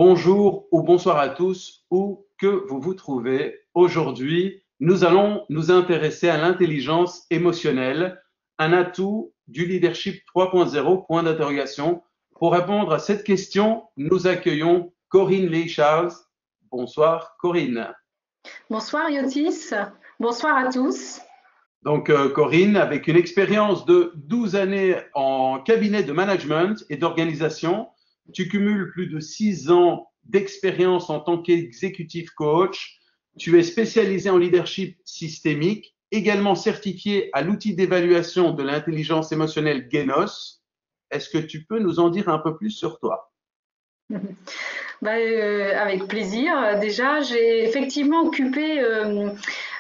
Bonjour ou bonsoir à tous, où que vous vous trouvez. Aujourd'hui, nous allons nous intéresser à l'intelligence émotionnelle, un atout du leadership 3.0, point d'interrogation. Pour répondre à cette question, nous accueillons Corinne Lee-Charles. Bonsoir Corinne. Bonsoir Yotis, bonsoir à tous. Donc Corinne, avec une expérience de 12 années en cabinet de management et d'organisation, tu cumules plus de 6 ans d'expérience en tant qu'exécutif coach. Tu es spécialisé en leadership systémique, également certifié à l'outil d'évaluation de l'intelligence émotionnelle Genos. Est-ce que tu peux nous en dire un peu plus sur toi? Avec plaisir. Déjà, j'ai effectivement occupé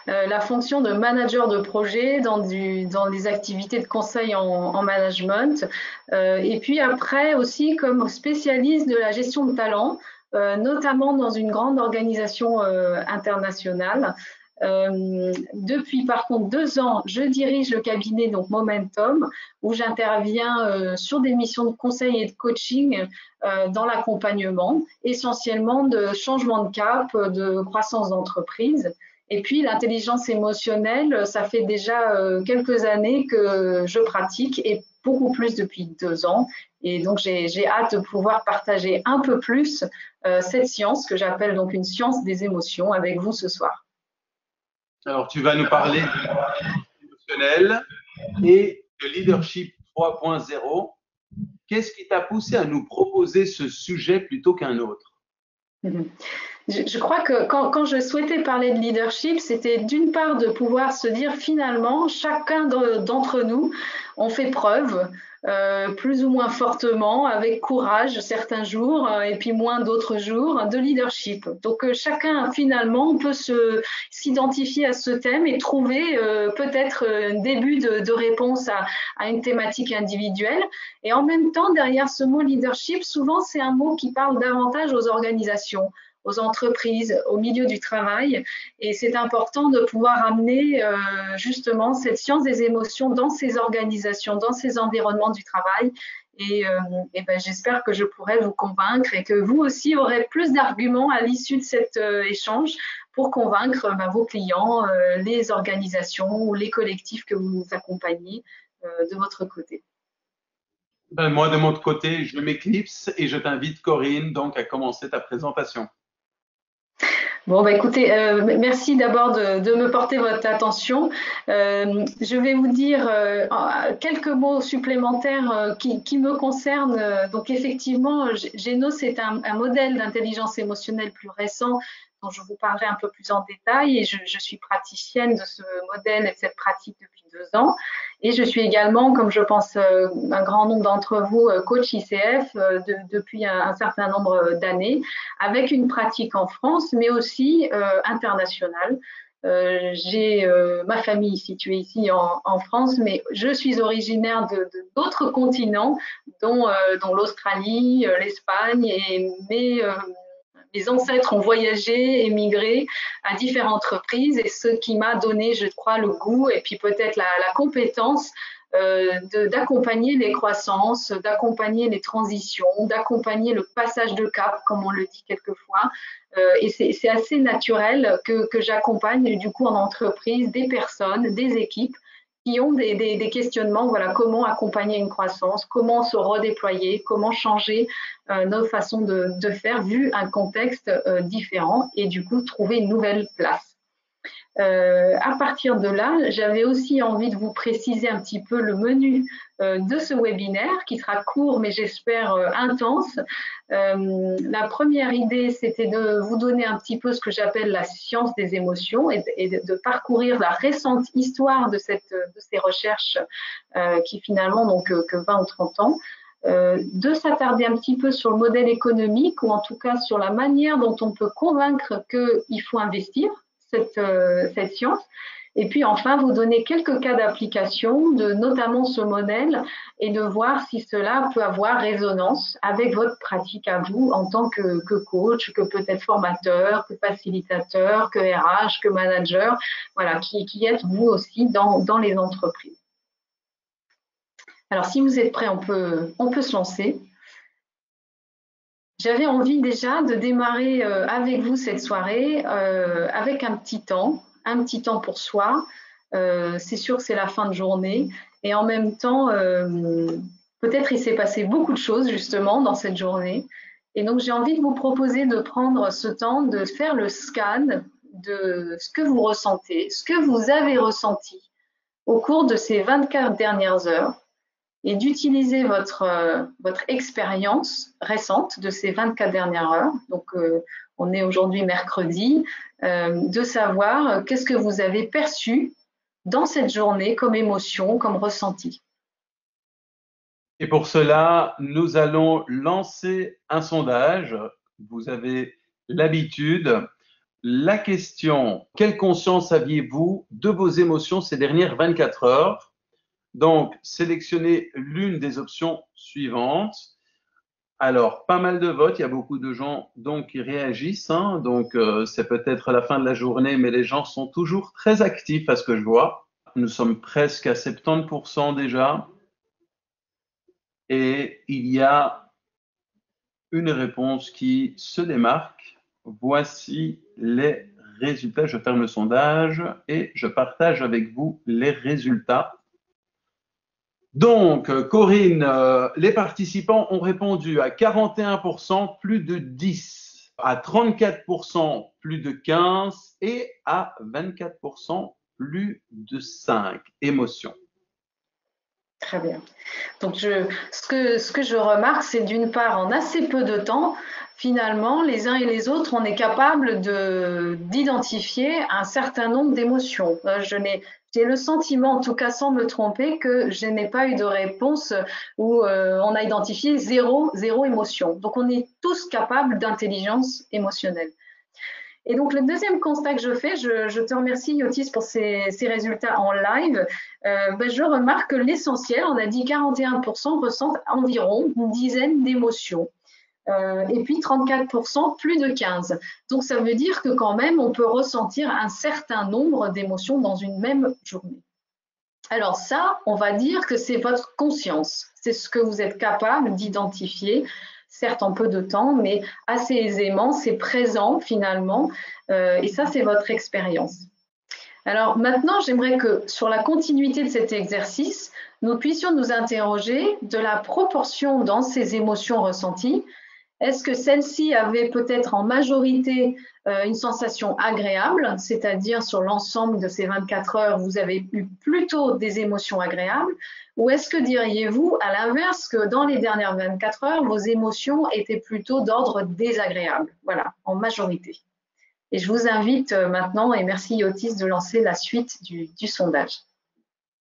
la fonction de manager de projet dans des activités de conseil en management. Et puis après aussi comme spécialiste de la gestion de talent, notamment dans une grande organisation internationale. Depuis par contre 2 ans, je dirige le cabinet donc Momentum, où j'interviens sur des missions de conseil et de coaching dans l'accompagnement, essentiellement de changement de cap, de croissance d'entreprise. Et puis l'intelligence émotionnelle, ça fait déjà quelques années que je pratique et beaucoup plus depuis 2 ans. Et donc j'ai hâte de pouvoir partager un peu plus cette science que j'appelle donc une science des émotions avec vous ce soir. Alors, tu vas nous parler de l'intelligence émotionnelle et de leadership 3.0. Qu'est-ce qui t'a poussé à nous proposer ce sujet plutôt qu'un autre? Je crois que quand je souhaitais parler de leadership, c'était d'une part de pouvoir se dire finalement, chacun d'entre nous, on fait preuve plus ou moins fortement, avec courage certains jours et puis moins d'autres jours, de leadership. Donc chacun finalement peut s'identifier à ce thème et trouver peut-être un début de réponse à une thématique individuelle. Et en même temps, derrière ce mot leadership, souvent c'est un mot qui parle davantage aux organisations, aux entreprises, au milieu du travail. Et c'est important de pouvoir amener justement cette science des émotions dans ces organisations, dans ces environnements du travail. Et j'espère que je pourrai vous convaincre et que vous aussi aurez plus d'arguments à l'issue de cet échange pour convaincre vos clients, les organisations ou les collectifs que vous accompagnez de votre côté. Moi, de mon côté, je m'éclipse et je t'invite, Corinne, donc à commencer ta présentation. Bon, écoutez, merci d'abord de me porter votre attention. Je vais vous dire quelques mots supplémentaires qui me concernent. Donc, effectivement, Genos est un modèle d'intelligence émotionnelle plus récent dont je vous parlerai un peu plus en détail. Et je suis praticienne de ce modèle et de cette pratique depuis 2 ans. Et je suis également, comme je pense un grand nombre d'entre vous, coach ICF depuis un certain nombre d'années, avec une pratique en France, mais aussi internationale. J'ai ma famille située ici en France, mais je suis originaire d'autres continents, dont l'Australie, l'Espagne, et mes ancêtres ont voyagé, émigré à différentes reprises, et ce qui m'a donné, je crois, le goût et puis peut-être la compétence d'accompagner les croissances, d'accompagner les transitions, d'accompagner le passage de cap, comme on le dit quelquefois. Et c'est assez naturel que j'accompagne du coup en entreprise des personnes, des équipes qui ont des questionnements, voilà, comment accompagner une croissance, comment se redéployer, comment changer nos façons de faire vu un contexte différent et du coup trouver une nouvelle place. À partir de là, j'avais aussi envie de vous préciser un petit peu le menu de ce webinaire qui sera court mais j'espère intense. La première idée, c'était de vous donner un petit peu ce que j'appelle la science des émotions et de parcourir la récente histoire de ces recherches qui finalement n'ont que 20 ou 30 ans. De s'attarder un petit peu sur le modèle économique ou en tout cas sur la manière dont on peut convaincre qu'il faut investir cette science. Et puis enfin, vous donner quelques cas d'application de notamment ce modèle et de voir si cela peut avoir résonance avec votre pratique à vous en tant que coach, que peut-être formateur, que facilitateur, que RH, que manager, voilà, qui êtes vous aussi dans les entreprises. Alors, si vous êtes prêts, on peut se lancer. J'avais envie déjà de démarrer avec vous cette soirée avec un petit temps pour soi. C'est sûr que c'est la fin de journée et en même temps, peut-être il s'est passé beaucoup de choses justement dans cette journée. Et donc, j'ai envie de vous proposer de prendre ce temps de faire le scan de ce que vous ressentez, ce que vous avez ressenti au cours de ces 24 dernières heures et d'utiliser votre expérience récente de ces 24 dernières heures. Donc, on est aujourd'hui mercredi, de savoir qu'est-ce que vous avez perçu dans cette journée comme émotion, comme ressenti. Et pour cela, nous allons lancer un sondage. Vous avez l'habitude. La question, quelle conscience aviez-vous de vos émotions ces dernières 24 heures? Donc, sélectionnez l'une des options suivantes. Alors, pas mal de votes, il y a beaucoup de gens donc qui réagissent, hein. Donc c'est peut-être la fin de la journée, mais les gens sont toujours très actifs à ce que je vois. Nous sommes presque à 70% déjà. Et il y a une réponse qui se démarque. Voici les résultats. Je ferme le sondage et je partage avec vous les résultats. Donc, Corinne, les participants ont répondu à 41%, plus de 10, à 34%, plus de 15 et à 24%, plus de 5 émotions. Très bien. Donc, ce que je remarque, c'est d'une part, en assez peu de temps, finalement, les uns et les autres, on est capable d'identifier un certain nombre d'émotions. J'ai le sentiment, en tout cas sans me tromper, que je n'ai pas eu de réponse où on a identifié zéro émotion. Donc, on est tous capables d'intelligence émotionnelle. Et donc, le deuxième constat que je fais, je te remercie Yotis pour ces résultats en live. Je remarque que l'essentiel, on a dit 41% ressentent environ une dizaine d'émotions. Et puis 34%, plus de 15. Donc, ça veut dire que quand même, on peut ressentir un certain nombre d'émotions dans une même journée. Alors ça, on va dire que c'est votre conscience. C'est ce que vous êtes capable d'identifier, certes en peu de temps, mais assez aisément, c'est présent finalement. Et ça, c'est votre expérience. Alors maintenant, j'aimerais que sur la continuité de cet exercice, nous puissions nous interroger de la proportion dans ces émotions ressenties. Est-ce que celle-ci avait peut-être en majorité une sensation agréable, c'est-à-dire sur l'ensemble de ces 24 heures, vous avez eu plutôt des émotions agréables, ou est-ce que diriez-vous à l'inverse que dans les dernières 24 heures, vos émotions étaient plutôt d'ordre désagréable, voilà, en majorité. Et je vous invite maintenant, et merci Yotis, de lancer la suite du sondage.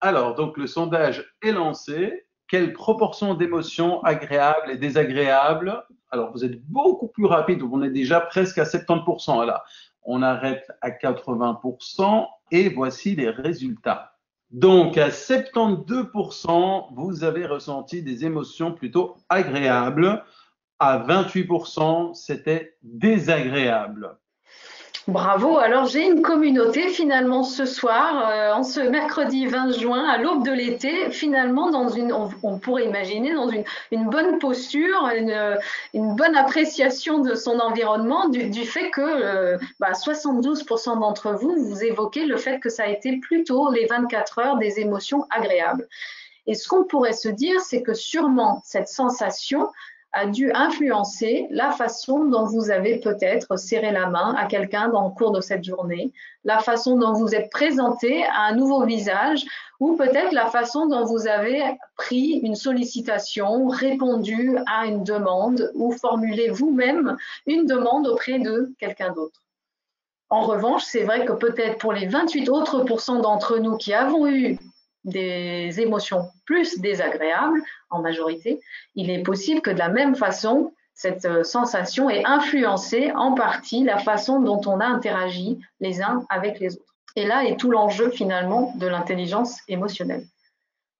Alors, donc le sondage est lancé. Quelle proportion d'émotions agréables et désagréables? Alors, vous êtes beaucoup plus rapide, on est déjà presque à 70% là. On arrête à 80% et voici les résultats. Donc, à 72%, vous avez ressenti des émotions plutôt agréables. À 28%, c'était désagréable. Bravo, alors j'ai une communauté finalement ce soir, en ce mercredi 20 juin, à l'aube de l'été, finalement on pourrait imaginer dans une bonne posture, une bonne appréciation de son environnement, du fait que 72% d'entre vous, vous évoquez le fait que ça a été plutôt les 24 heures des émotions agréables. Et ce qu'on pourrait se dire, c'est que sûrement cette sensation a dû influencer la façon dont vous avez peut-être serré la main à quelqu'un dans le cours de cette journée, la façon dont vous êtes présenté à un nouveau visage ou peut-être la façon dont vous avez pris une sollicitation, répondu à une demande ou formulé vous-même une demande auprès de quelqu'un d'autre. En revanche, c'est vrai que peut-être pour les 28 autres % d'entre nous qui avons eu des émotions plus désagréables, en majorité, il est possible que de la même façon, cette sensation ait influencé en partie la façon dont on a interagi les uns avec les autres. Et là est tout l'enjeu finalement de l'intelligence émotionnelle.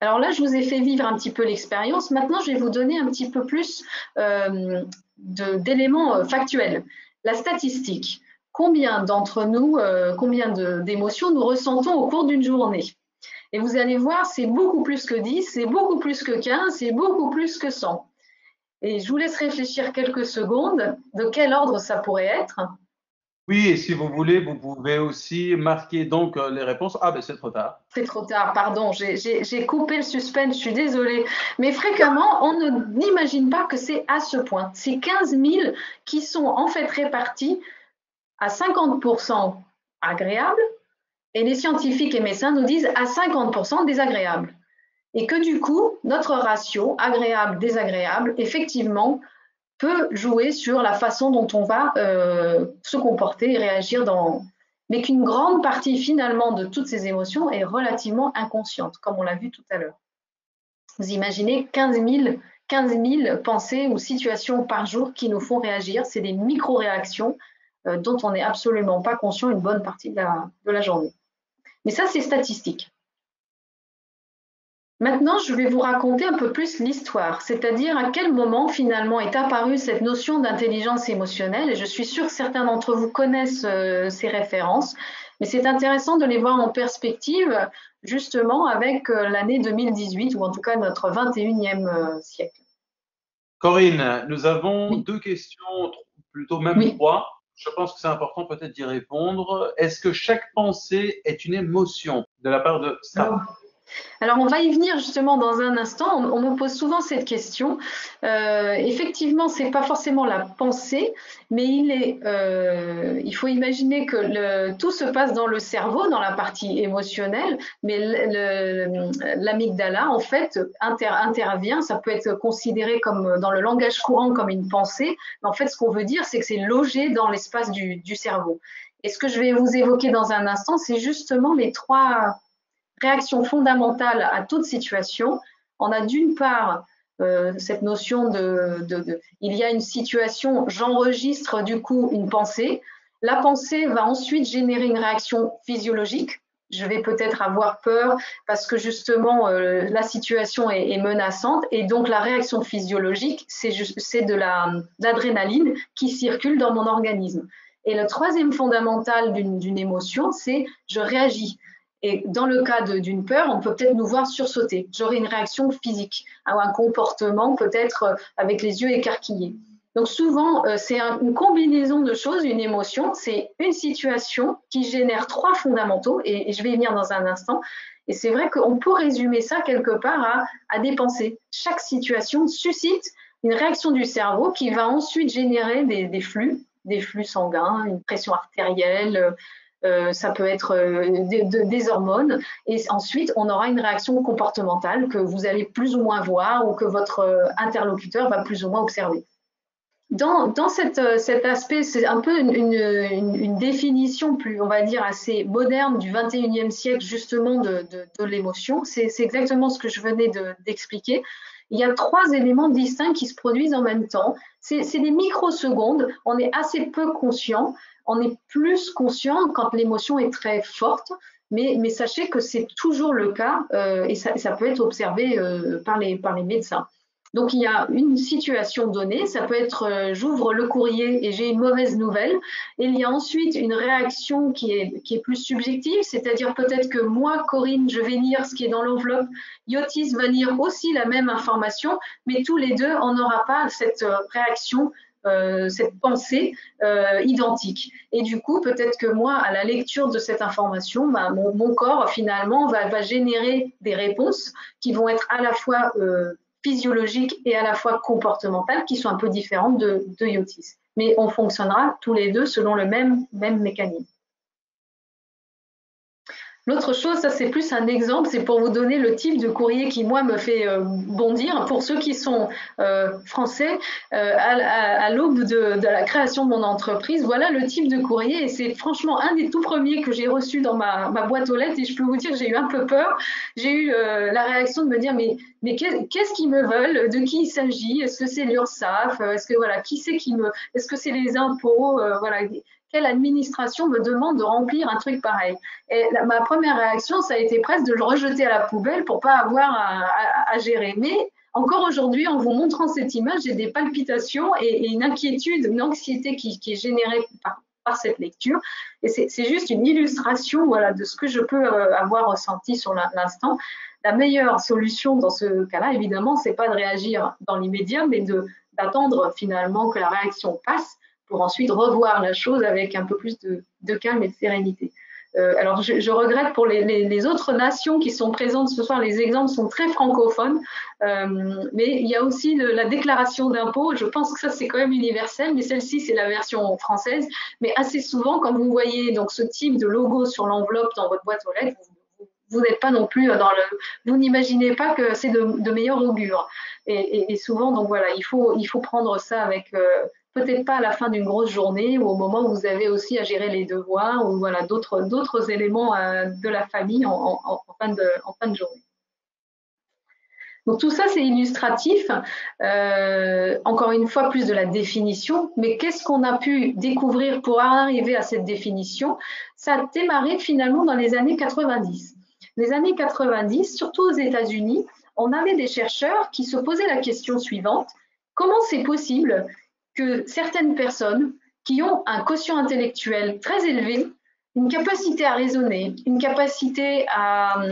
Alors là, je vous ai fait vivre un petit peu l'expérience. Maintenant, je vais vous donner un petit peu plus d'éléments factuels. La statistique. Combien d'entre nous, combien d'émotions nous ressentons au cours d'une journée? Et vous allez voir, c'est beaucoup plus que 10, c'est beaucoup plus que 15, c'est beaucoup plus que 100. Et je vous laisse réfléchir quelques secondes de quel ordre ça pourrait être. Oui, et si vous voulez, vous pouvez aussi marquer donc les réponses. Ah, ben c'est trop tard. C'est trop tard, pardon, j'ai coupé le suspense, je suis désolée. Mais fréquemment, on n'imagine pas que c'est à ce point. C'est 15 000 qui sont en fait répartis à 50% agréables et les scientifiques et médecins nous disent à 50% désagréables. Et que du coup, notre ratio agréable-désagréable, effectivement, peut jouer sur la façon dont on va se comporter et réagir mais qu'une grande partie finalement de toutes ces émotions est relativement inconsciente, comme on l'a vu tout à l'heure. Vous imaginez 15 000 pensées ou situations par jour qui nous font réagir, c'est des micro-réactions dont on n'est absolument pas conscient une bonne partie de la journée. Mais ça, c'est statistique. Maintenant, je vais vous raconter un peu plus l'histoire, c'est-à-dire à quel moment finalement est apparue cette notion d'intelligence émotionnelle. Et je suis sûre que certains d'entre vous connaissent ces références, mais c'est intéressant de les voir en perspective justement avec l'année 2018, ou en tout cas notre 21e siècle. Corinne, nous avons Oui. deux questions, plutôt même trois. Je pense que c'est important peut-être d'y répondre. Est-ce que chaque pensée est une émotion de la part de Sarah? Alors, on va y venir justement dans un instant. On me pose souvent cette question. Effectivement, ce n'est pas forcément la pensée, mais il faut imaginer que tout se passe dans le cerveau, dans la partie émotionnelle, mais l'amygdala, en fait, intervient. Ça peut être considéré comme, dans le langage courant, comme une pensée, mais en fait, ce qu'on veut dire, c'est que c'est logé dans l'espace du cerveau. Et ce que je vais vous évoquer dans un instant, c'est justement les trois réaction fondamentale à toute situation. On a d'une part cette notion il y a une situation, j'enregistre du coup une pensée. La pensée va ensuite générer une réaction physiologique. Je vais peut-être avoir peur parce que justement la situation est menaçante et donc la réaction physiologique, c'est de l'adrénaline qui circule dans mon organisme. Et le troisième fondamental d'une émotion, c'est je réagis. Et dans le cas d'une peur, on peut peut-être nous voir sursauter. J'aurai une réaction physique, un comportement peut-être avec les yeux écarquillés. Donc souvent, c'est une combinaison de choses, une émotion. C'est une situation qui génère trois fondamentaux, et je vais y venir dans un instant. Et c'est vrai qu'on peut résumer ça quelque part à des pensées. Chaque situation suscite une réaction du cerveau qui va ensuite générer des flux sanguins, une pression artérielle, ça peut être des hormones, et ensuite on aura une réaction comportementale que vous allez plus ou moins voir ou que votre interlocuteur va plus ou moins observer. Dans cet aspect, c'est un peu une définition plus, on va dire, assez moderne du 21e siècle justement de l'émotion. C'est exactement ce que je venais d'expliquer. Il y a trois éléments distincts qui se produisent en même temps. C'est des microsecondes, on est assez peu conscient. On est plus conscient quand l'émotion est très forte, mais sachez que c'est toujours le cas et ça peut être observé par les médecins. Donc, il y a une situation donnée, ça peut être j'ouvre le courrier et j'ai une mauvaise nouvelle. Et il y a ensuite une réaction qui est plus subjective, c'est-à-dire peut-être que moi, Corinne, je vais lire ce qui est dans l'enveloppe, Yotis va lire aussi la même information, mais tous les deux, on n'aura pas cette réaction cette pensée identique. Et du coup, peut-être que moi, à la lecture de cette information, mon corps, finalement, va générer des réponses qui vont être à la fois physiologiques et à la fois comportementales qui sont un peu différentes de Yotis. Mais on fonctionnera tous les deux selon le même mécanisme. L'autre chose, ça c'est plus un exemple, c'est pour vous donner le type de courrier qui moi me fait bondir. Pour ceux qui sont français, à l'aube de la création de mon entreprise, voilà le type de courrier et c'est franchement un des tout premiers que j'ai reçu dans ma boîte aux lettres et je peux vous dire que j'ai eu un peu peur. J'ai eu la réaction de me dire mais qu'est-ce qu'ils me veulent, de qui il s'agit, est-ce que c'est l'URSSAF, est-ce que voilà qui c'est est-ce que c'est les impôts, voilà. Quelle administration me demande de remplir un truc pareil? Et ma première réaction, ça a été presque de le rejeter à la poubelle pour pas avoir à gérer. Mais encore aujourd'hui, en vous montrant cette image, j'ai des palpitations et une inquiétude, une anxiété qui est générée par cette lecture. Et c'est juste une illustration voilà, de ce que je peux avoir ressenti sur l'instant. La meilleure solution dans ce cas-là, évidemment, c'est pas de réagir dans l'immédiat, mais d'attendre finalement que la réaction passe pour ensuite revoir la chose avec un peu plus de calme et de sérénité. Alors, je regrette pour les autres nations qui sont présentes ce soir, les exemples sont très francophones, mais il y a aussi la déclaration d'impôt. Je pense que ça, c'est quand même universel, mais celle-ci, c'est la version française. Mais assez souvent, quand vous voyez donc ce type de logo sur l'enveloppe dans votre boîte aux lettres, vous n'êtes pas non plus vous n'imaginez pas que c'est de meilleur augure. Et souvent, donc voilà, il faut prendre ça avec peut-être pas à la fin d'une grosse journée ou au moment où vous avez aussi à gérer les devoirs ou voilà, d'autres éléments de la famille en fin de journée. Donc tout ça, c'est illustratif. Encore une fois, plus de la définition. Mais qu'est-ce qu'on a pu découvrir pour arriver à cette définition? Ça a démarré finalement dans les années 90. Les années 90, surtout aux États-Unis, on avait des chercheurs qui se posaient la question suivante. Comment c'est possible que certaines personnes qui ont un quotient intellectuel très élevé, une capacité à raisonner, une capacité à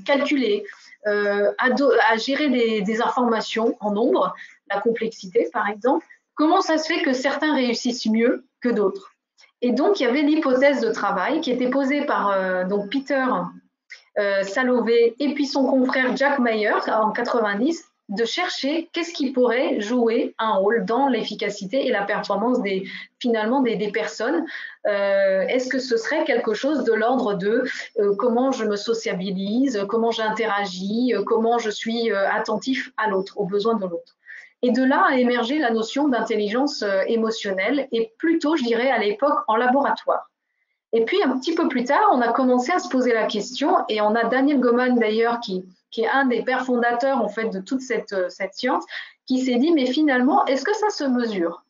calculer, à gérer des informations en nombre, la complexité par exemple, comment ça se fait que certains réussissent mieux que d'autres? Et donc, il y avait l'hypothèse de travail qui était posée par donc Peter Salovey et puis son confrère Jack Mayer en 90, de chercher qu'est-ce qui pourrait jouer un rôle dans l'efficacité et la performance finalement des personnes. Est-ce que ce serait quelque chose de l'ordre de comment je me sociabilise, comment j'interagis, comment je suis attentif à l'autre, aux besoins de l'autre. Et de là a émergé la notion d'intelligence émotionnelle et plutôt, je dirais, à l'époque en laboratoire. Et puis, un petit peu plus tard, on a commencé à se poser la question, et on a Daniel Goleman d'ailleurs, qui est un des pères fondateurs en fait de toute cette science, qui s'est dit, mais finalement, est-ce que ça se mesure?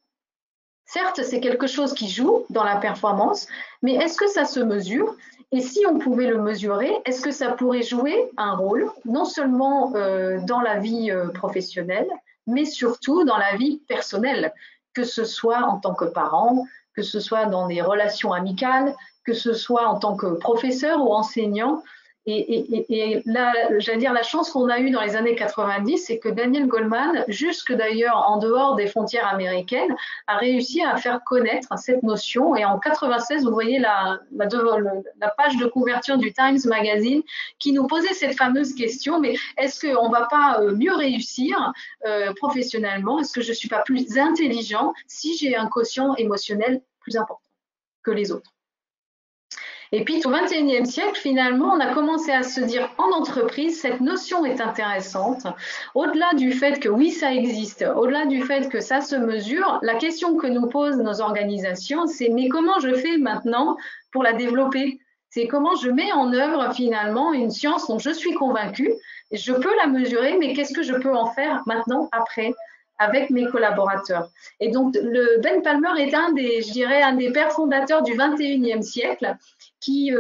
Certes, c'est quelque chose qui joue dans la performance, mais est-ce que ça se mesure? Et si on pouvait le mesurer, est-ce que ça pourrait jouer un rôle, non seulement dans la vie professionnelle, mais surtout dans la vie personnelle, que ce soit en tant que parent, que ce soit dans des relations amicales, que ce soit en tant que professeur ou enseignant. Et là, j'allais dire, la chance qu'on a eue dans les années 90, c'est que Daniel Goleman, jusque d'ailleurs en dehors des frontières américaines, a réussi à faire connaître cette notion. Et en 96, vous voyez la page de couverture du Times Magazine qui nous posait cette fameuse question, mais est-ce qu'on ne va pas mieux réussir professionnellement? Est-ce que je ne suis pas plus intelligent si j'ai un quotient émotionnel plus important que les autres? Et puis, au XXIe siècle, finalement, on a commencé à se dire en entreprise, cette notion est intéressante. Au-delà du fait que oui, ça existe, au-delà du fait que ça se mesure, la question que nous posent nos organisations, c'est mais comment je fais maintenant pour la développer? C'est comment je mets en œuvre finalement une science dont je suis convaincue, je peux la mesurer, mais qu'est-ce que je peux en faire maintenant, après, avec mes collaborateurs? Et donc, Ben Palmer est un des pères fondateurs du XXIe siècle, qui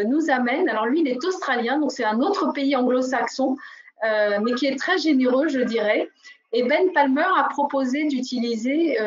nous amène, alors lui il est australien, donc c'est un autre pays anglo-saxon, mais qui est très généreux, je dirais. Et Ben Palmer a proposé d'utiliser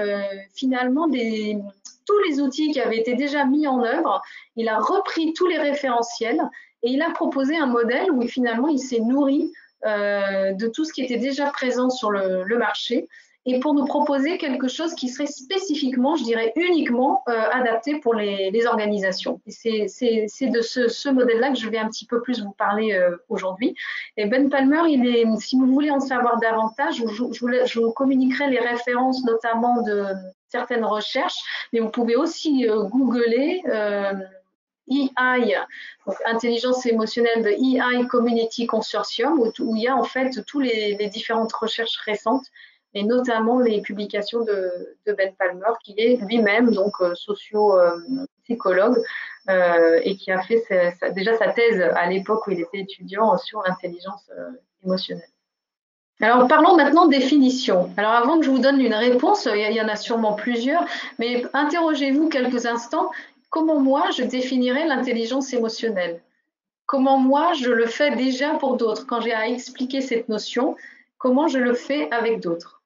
finalement tous les outils qui avaient été déjà mis en œuvre. Il a repris tous les référentiels et il a proposé un modèle où finalement il s'est nourri de tout ce qui était déjà présent sur le marché. et pour nous proposer quelque chose qui serait spécifiquement, je dirais uniquement, adapté pour les organisations. C'est de ce modèle-là que je vais un petit peu plus vous parler aujourd'hui. Et Ben Palmer, si vous voulez en savoir davantage, je vous communiquerai les références notamment de certaines recherches, mais vous pouvez aussi googler EI, donc intelligence émotionnelle de EI Community Consortium, où il y a en fait toutes les différentes recherches récentes, et notamment les publications de Ben Palmer, qui est lui-même donc socio-psychologue et qui a fait déjà sa thèse à l'époque où il était étudiant sur l'intelligence émotionnelle. Alors, parlons maintenant de définition. Alors, avant que je vous donne une réponse, il y en a sûrement plusieurs, mais interrogez-vous quelques instants. Comment moi, je définirais l'intelligence émotionnelle? Comment moi, je le fais déjà pour d'autres? Quand j'ai à expliquer cette notion, comment je le fais avec d'autres?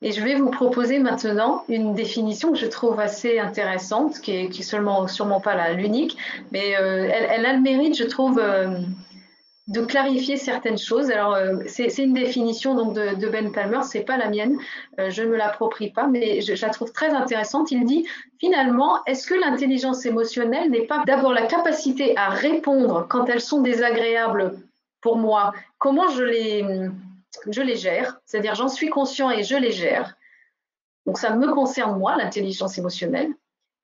Et je vais vous proposer maintenant une définition que je trouve assez intéressante, qui est sûrement pas l'unique, mais elle a le mérite, je trouve, de clarifier certaines choses. Alors, c'est une définition donc de Ben Palmer, c'est pas la mienne, je ne me l'approprie pas, mais je la trouve très intéressante. Il dit, finalement, est-ce que l'intelligence émotionnelle n'est pas d'abord la capacité à répondre quand elles sont désagréables pour moi? Comment je les gère? C'est-à-dire, j'en suis conscient et je les gère. Donc, ça me concerne moi, l'intelligence émotionnelle.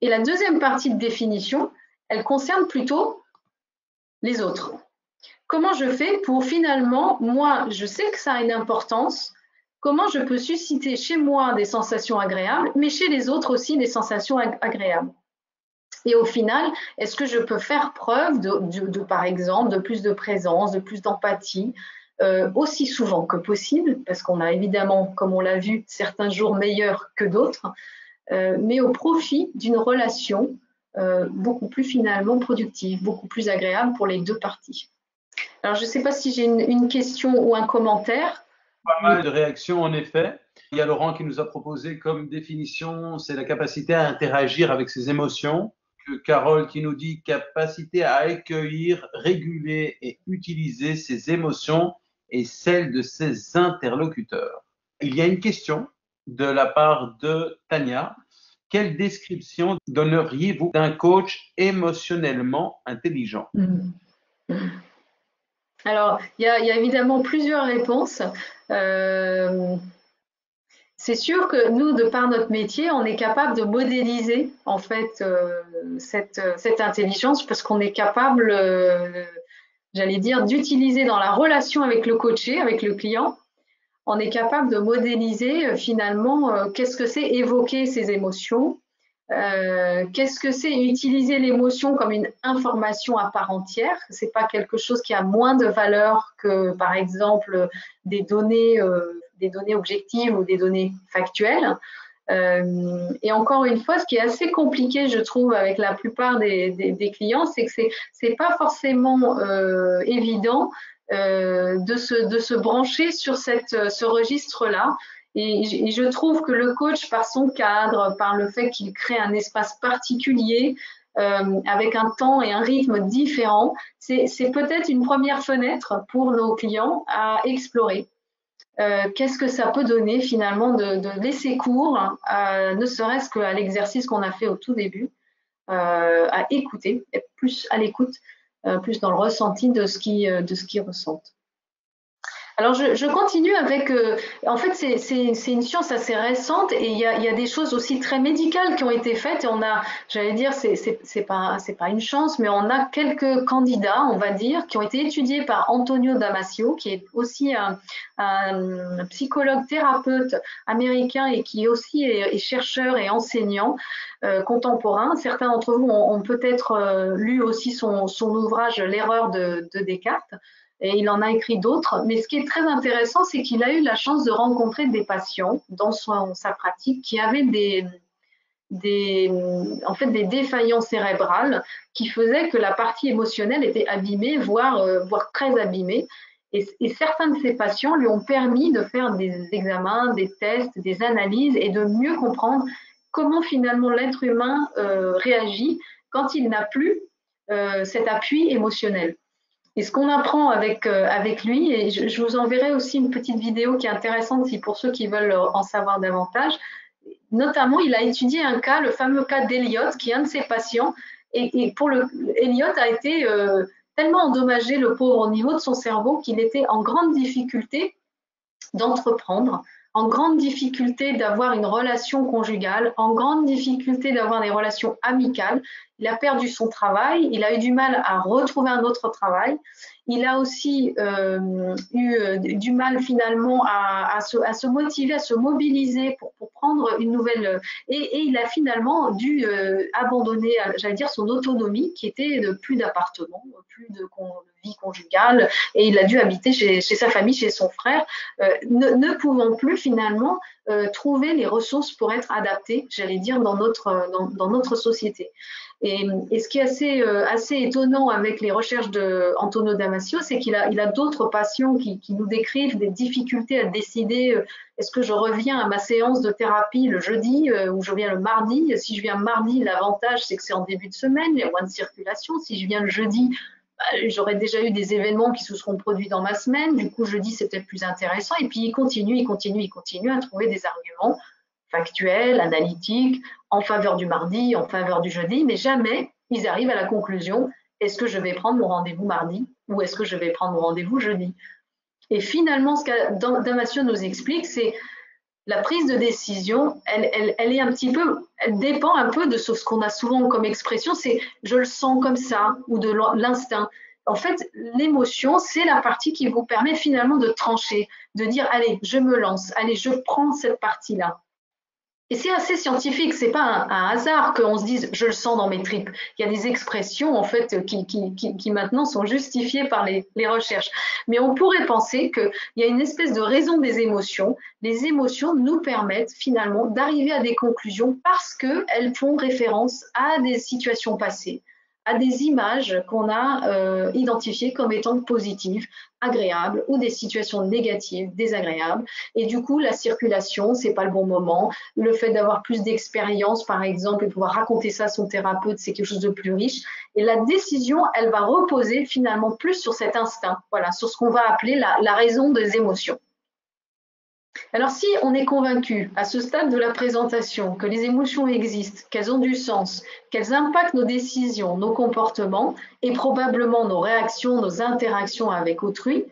Et la deuxième partie de définition, elle concerne plutôt les autres. Comment je fais pour finalement, moi, je sais que ça a une importance, comment je peux susciter chez moi des sensations agréables, mais chez les autres aussi des sensations agréables. Et au final, est-ce que je peux faire preuve par exemple, de plus de présence, de plus d'empathie, aussi souvent que possible, parce qu'on a évidemment, comme on l'a vu, certains jours meilleurs que d'autres, mais au profit d'une relation beaucoup plus finalement productive, beaucoup plus agréable pour les deux parties. Alors, je ne sais pas si j'ai une question ou un commentaire. Pas mal de réactions, en effet. Il y a Laurent qui nous a proposé comme définition, c'est la capacité à interagir avec ses émotions. Carole qui nous dit capacité à accueillir, réguler et utiliser ses émotions et celles de ses interlocuteurs. Il y a une question de la part de Tania. Quelle description donneriez-vous d'un coach émotionnellement intelligent? Alors, il y a évidemment plusieurs réponses. C'est sûr que nous, de par notre métier, on est capable de modéliser en fait cette intelligence parce qu'on est capable, j'allais dire, d'utiliser dans la relation avec le coaché, avec le client, on est capable de modéliser finalement qu'est-ce que c'est évoquer ses émotions, qu'est-ce que c'est utiliser l'émotion comme une information à part entière. C'est pas quelque chose qui a moins de valeur que, par exemple, des données objectives ou des données factuelles. Et encore une fois, ce qui est assez compliqué, je trouve, avec la plupart des clients, c'est que c'est pas forcément évident de se brancher sur ce registre-là. Et je trouve que le coach, par son cadre, par le fait qu'il crée un espace particulier, avec un temps et un rythme différent, c'est peut-être une première fenêtre pour nos clients à explorer. Qu'est-ce que ça peut donner finalement de laisser cours, ne serait-ce qu'à l'exercice qu'on a fait au tout début, à écouter, être plus à l'écoute, plus dans le ressenti de ce qu'ils ressentent. Alors, je continue avec, en fait, c'est une science assez récente et il y a des choses aussi très médicales qui ont été faites et on a, j'allais dire, c'est pas une chance, mais on a quelques candidats, on va dire, qui ont été étudiés par Antonio Damasio, qui est aussi un psychologue thérapeute américain et qui aussi est chercheur et enseignant contemporain. Certains d'entre vous ont peut-être lu aussi son ouvrage L'erreur de Descartes. Et il en a écrit d'autres. Mais ce qui est très intéressant, c'est qu'il a eu la chance de rencontrer des patients dans sa pratique qui avaient en fait, des défaillances cérébrales qui faisaient que la partie émotionnelle était abîmée, voire très abîmée. Et certains de ces patients lui ont permis de faire des examens, des tests, des analyses et de mieux comprendre comment finalement l'être humain réagit quand il n'a plus cet appui émotionnel. Et ce qu'on apprend avec lui, et je vous enverrai aussi une petite vidéo qui est intéressante aussi pour ceux qui veulent en savoir davantage. Notamment, il a étudié un cas, le fameux cas d'Eliot, qui est un de ses patients. Et Eliot a été tellement endommagé, le pauvre, au niveau de son cerveau, qu'il était en grande difficulté d'entreprendre, en grande difficulté d'avoir une relation conjugale, en grande difficulté d'avoir des relations amicales. Il a perdu son travail, il a eu du mal à retrouver un autre travail. Il a aussi eu du mal finalement à se motiver, à se mobiliser pour prendre une nouvelle. Et il a finalement dû abandonner, j'allais dire, son autonomie, qui était de plus d'appartement, plus de vie conjugale, et il a dû habiter chez sa famille, chez son frère, ne pouvant plus finalement trouver les ressources pour être adapté, j'allais dire, dans notre société. Et ce qui est assez étonnant avec les recherches d'Antonio Damasio, c'est qu'il a d'autres patients qui nous décrivent des difficultés à décider est-ce que je reviens à ma séance de thérapie le jeudi ou je viens le mardi. Si je viens mardi, l'avantage c'est que c'est en début de semaine, il y a moins de circulation. Si je viens le jeudi, j'aurais déjà eu des événements qui se seront produits dans ma semaine. Du coup, jeudi, c'est peut-être plus intéressant. Et puis, il continue à trouver des arguments factuels, analytiques, en faveur du mardi, en faveur du jeudi, mais jamais ils arrivent à la conclusion, est-ce que je vais prendre mon rendez-vous mardi ou est-ce que je vais prendre mon rendez-vous jeudi? Et finalement, ce que Damasio nous explique, c'est la prise de décision, elle est un petit peu, elle dépend un peu de ce qu'on a souvent comme expression, c'est je le sens comme ça, ou de l'instinct. En fait, l'émotion, c'est la partie qui vous permet finalement de trancher, de dire allez, je me lance, allez, je prends cette partie-là. Et c'est assez scientifique, c'est pas un hasard qu'on se dise je le sens dans mes tripes. Il y a des expressions en fait qui maintenant sont justifiées par les recherches. Mais on pourrait penser qu'il y a une espèce de raison des émotions. Les émotions nous permettent finalement d'arriver à des conclusions parce qu'elles font référence à des situations passées, à des images qu'on a identifiées comme étant positives, agréables, ou des situations négatives, désagréables. Et du coup, la circulation, c'est pas le bon moment. Le fait d'avoir plus d'expérience, par exemple, et pouvoir raconter ça à son thérapeute, c'est quelque chose de plus riche. Et la décision, elle va reposer finalement plus sur cet instinct, voilà, sur ce qu'on va appeler la raison des émotions. Alors, si on est convaincu à ce stade de la présentation que les émotions existent, qu'elles ont du sens, qu'elles impactent nos décisions, nos comportements et probablement nos réactions, nos interactions avec autrui,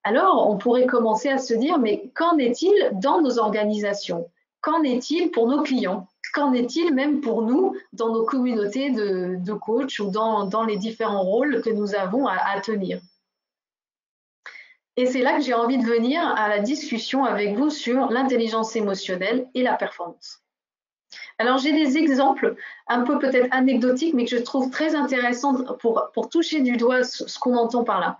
alors on pourrait commencer à se dire, mais qu'en est-il dans nos organisations? Qu'en est-il pour nos clients? Qu'en est-il même pour nous dans nos communautés de coachs ou dans les différents rôles que nous avons à tenir? Et c'est là que j'ai envie de venir à la discussion avec vous sur l'intelligence émotionnelle et la performance. Alors, j'ai des exemples un peu peut-être anecdotiques, mais que je trouve très intéressants pour toucher du doigt ce qu'on entend par là.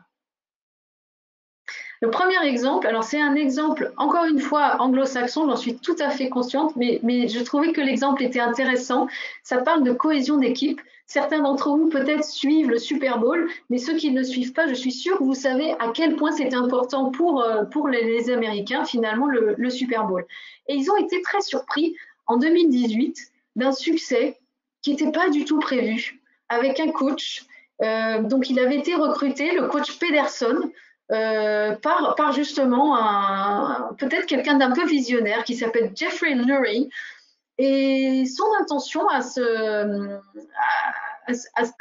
Le premier exemple, alors c'est un exemple, encore une fois, anglo-saxon, j'en suis tout à fait consciente, mais je trouvais que l'exemple était intéressant. Ça parle de cohésion d'équipe. Certains d'entre vous peut-être suivent le Super Bowl, mais ceux qui ne le suivent pas, je suis sûre que vous savez à quel point c'est important pour les Américains, finalement, le Super Bowl. Et ils ont été très surpris en 2018 d'un succès qui n'était pas du tout prévu, avec un coach. Donc, il avait été recruté, le coach Pederson, par justement peut-être quelqu'un d'un peu visionnaire qui s'appelle Jeffrey Lurie. Et son intention à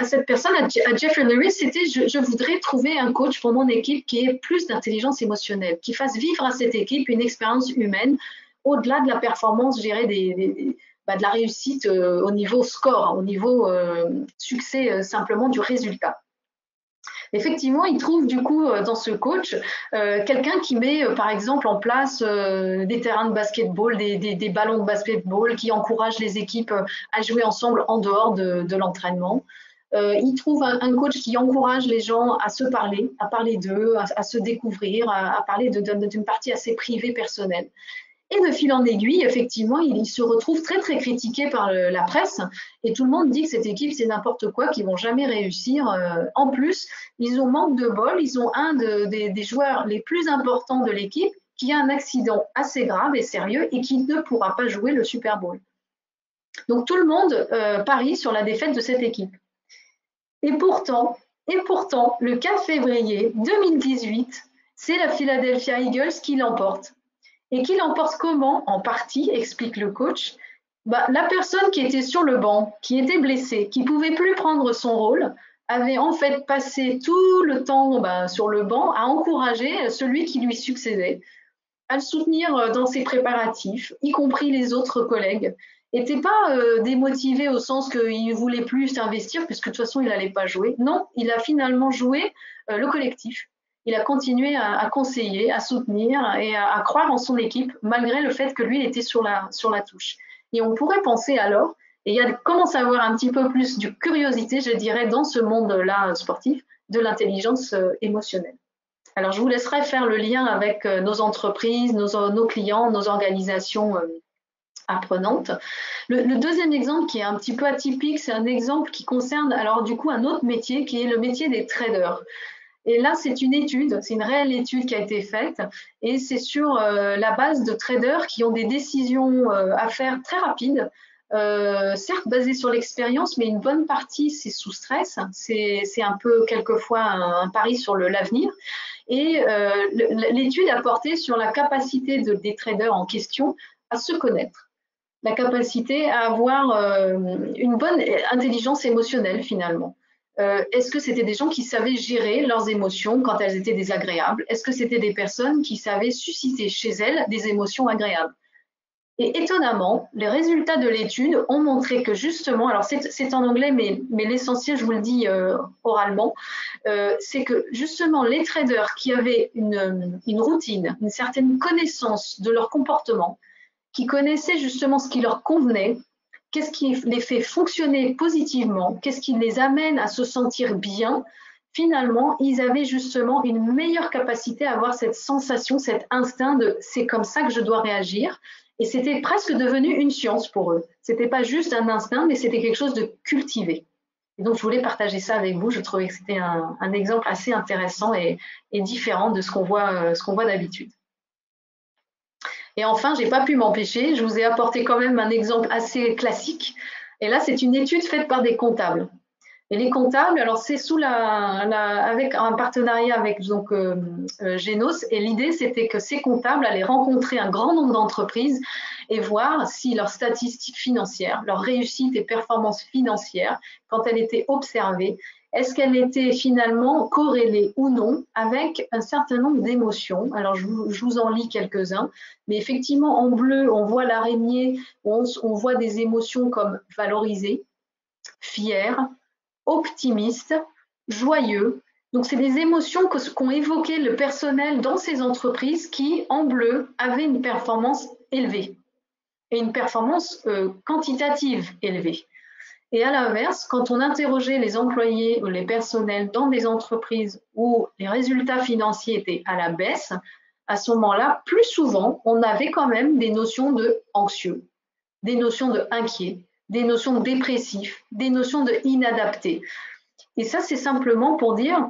cette personne, à Jeffrey Lurie, c'était je voudrais trouver un coach pour mon équipe qui ait plus d'intelligence émotionnelle, qui fasse vivre à cette équipe une expérience humaine au-delà de la performance, je dirais, de la réussite au niveau score, au niveau succès simplement du résultat. Effectivement, il trouve du coup dans ce coach quelqu'un qui met par exemple en place des terrains de basketball, des ballons de basketball, qui encourage les équipes à jouer ensemble en dehors de l'entraînement. Il trouve un coach qui encourage les gens à se parler, à parler d'eux, à se découvrir, à parler d'une partie assez privée, personnelle. Et de fil en aiguille, effectivement, il se retrouve très, très critiqué par la presse. Et tout le monde dit que cette équipe, c'est n'importe quoi, qu'ils ne vont jamais réussir. En plus, ils ont manque de bol. Ils ont un des joueurs les plus importants de l'équipe qui a un accident assez grave et sérieux et qui ne pourra pas jouer le Super Bowl. Donc, tout le monde parie sur la défaite de cette équipe. Et pourtant, Et pourtant, le 4 février 2018, c'est la Philadelphia Eagles qui l'emporte. Et qui l'emporte comment? En partie, explique le coach. La personne qui était sur le banc, qui était blessée, qui ne pouvait plus prendre son rôle, avait en fait passé tout le temps sur le banc à encourager celui qui lui succédait, à le soutenir dans ses préparatifs, y compris les autres collègues. N'était pas démotivé au sens qu'il ne voulait plus s'investir, puisque de toute façon, il n'allait pas jouer. Non, il a finalement joué le collectif. Il a continué à conseiller, à soutenir et à croire en son équipe, malgré le fait que lui, il était sur la touche. Et on pourrait penser alors, et il commence à avoir un petit peu plus de curiosité, je dirais, dans ce monde-là sportif, de l'intelligence émotionnelle. Alors, je vous laisserai faire le lien avec nos entreprises, nos clients, nos organisations apprenantes. Le deuxième exemple qui est un petit peu atypique, c'est un exemple qui concerne alors du coup un autre métier qui est le métier des traders. Et là, c'est une étude, c'est une réelle étude qui a été faite et c'est sur la base de traders qui ont des décisions à faire très rapides, certes basées sur l'expérience, mais une bonne partie, c'est sous stress. C'est un peu quelquefois un pari sur l'avenir. Et l'étude a porté sur la capacité des traders en question à se connaître, la capacité à avoir une bonne intelligence émotionnelle finalement. Est-ce que c'était des gens qui savaient gérer leurs émotions quand elles étaient désagréables? Est-ce que c'était des personnes qui savaient susciter chez elles des émotions agréables? Et étonnamment, les résultats de l'étude ont montré que justement, alors c'est en anglais, mais l'essentiel, je vous le dis oralement, c'est que justement les traders qui avaient une routine, une certaine connaissance de leur comportement, qui connaissaient justement ce qui leur convenait, qu'est-ce qui les fait fonctionner positivement, qu'est-ce qui les amène à se sentir bien, finalement, ils avaient justement une meilleure capacité à avoir cette sensation, cet instinct de c'est comme ça que je dois réagir. Et c'était presque devenu une science pour eux. C'était pas juste un instinct, mais c'était quelque chose de cultivé. Et donc, je voulais partager ça avec vous. Je trouvais que c'était un exemple assez intéressant et différent de ce qu'on voit d'habitude. Et enfin, j'ai pas pu m'empêcher, je vous ai apporté quand même un exemple assez classique. Et là, c'est une étude faite par des comptables. Et les comptables, alors c'est avec un partenariat avec donc Genos. Et l'idée, c'était que ces comptables allaient rencontrer un grand nombre d'entreprises et voir si leurs statistiques financières, leur réussite et performance financière, quand elles étaient observées, est-ce qu'elle était finalement corrélée ou non avec un certain nombre d'émotions? Alors, je vous en lis quelques-uns, mais effectivement, en bleu, on voit l'araignée, on voit des émotions comme valorisée, fière, optimiste, joyeux. Donc, c'est des émotions qu'ont évoquées le personnel dans ces entreprises qui, en bleu, avaient une performance élevée et une performance quantitative élevée. Et à l'inverse, quand on interrogeait les employés ou les personnels dans des entreprises où les résultats financiers étaient à la baisse, à ce moment-là, plus souvent, on avait quand même des notions de anxieux, des notions de inquiet, des notions de dépressif, des notions de inadapté. Et ça, c'est simplement pour dire,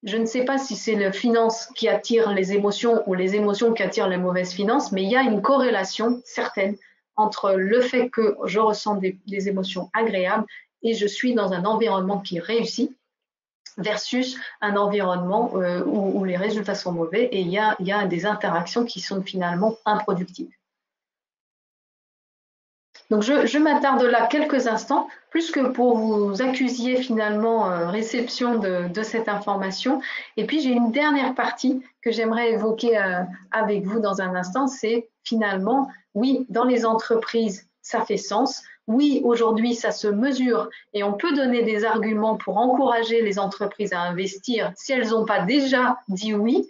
je ne sais pas si c'est la finance qui attire les émotions ou les émotions qui attirent les mauvaises finances, mais il y a une corrélation certaine entre le fait que je ressens des émotions agréables et je suis dans un environnement qui réussit versus un environnement où les résultats sont mauvais et il y a des interactions qui sont finalement improductives. Donc je m'attarde là quelques instants, plus que pour vous accuser finalement réception de cette information. Et puis j'ai une dernière partie que j'aimerais évoquer avec vous dans un instant, c'est finalement, oui, dans les entreprises, ça fait sens. Oui, aujourd'hui, ça se mesure et on peut donner des arguments pour encourager les entreprises à investir si elles n'ont pas déjà dit oui.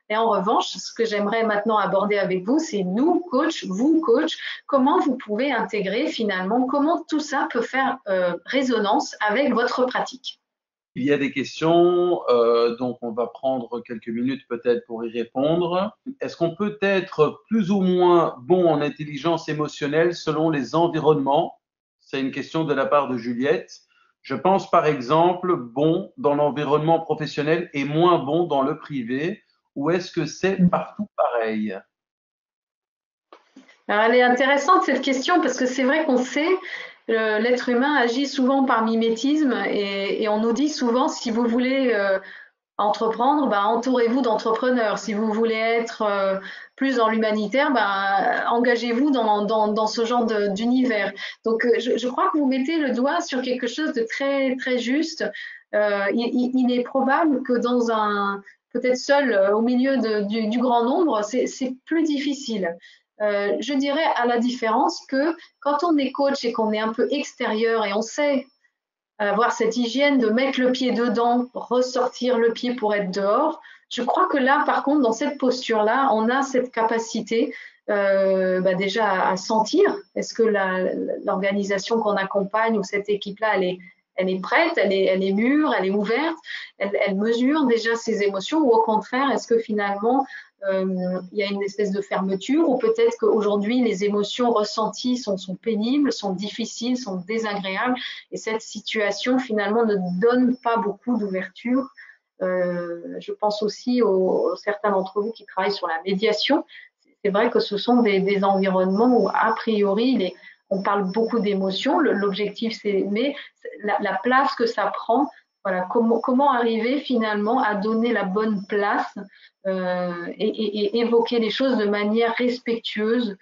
Et en revanche, ce que j'aimerais maintenant aborder avec vous, c'est nous, coach, vous, coach, comment vous pouvez intégrer finalement, comment tout ça peut faire résonance avec votre pratique. Il y a des questions, donc on va prendre quelques minutes peut-être pour y répondre. Est-ce qu'on peut être plus ou moins bon en intelligence émotionnelle selon les environnements? C'est une question de la part de Juliette. Je pense par exemple bon dans l'environnement professionnel et moins bon dans le privé. Ou est-ce que c'est partout pareil? Alors, elle est intéressante cette question parce que c'est vrai qu'on sait l'être humain agit souvent par mimétisme et on nous dit souvent si vous voulez entreprendre, ben, entourez-vous d'entrepreneurs. Si vous voulez être plus dans l'humanitaire, ben, engagez-vous dans ce genre d'univers. Donc, je crois que vous mettez le doigt sur quelque chose de très, très juste. Il est probable que dans peut-être seul au milieu du grand nombre, c'est plus difficile. Je dirais à la différence que quand on est coach et qu'on est un peu extérieur et on sait avoir cette hygiène de mettre le pied dedans, ressortir le pied pour être dehors. Je crois que là, par contre, dans cette posture-là, on a cette capacité déjà à sentir, est-ce que l'organisation qu'on accompagne ou cette équipe-là, elle est prête, elle est mûre, elle est ouverte, elle mesure déjà ses émotions ou au contraire, est-ce que finalement, il y a une espèce de fermeture ou peut-être qu'aujourd'hui les émotions ressenties sont pénibles, sont difficiles, sont désagréables et cette situation finalement ne donne pas beaucoup d'ouverture. Je pense aussi aux certains d'entre vous qui travaillent sur la médiation. C'est vrai que ce sont des environnements où a priori on parle beaucoup d'émotions. L'objectif c'est mais la place que ça prend. Voilà, comment arriver finalement à donner la bonne place et évoquer les choses de manière respectueuse.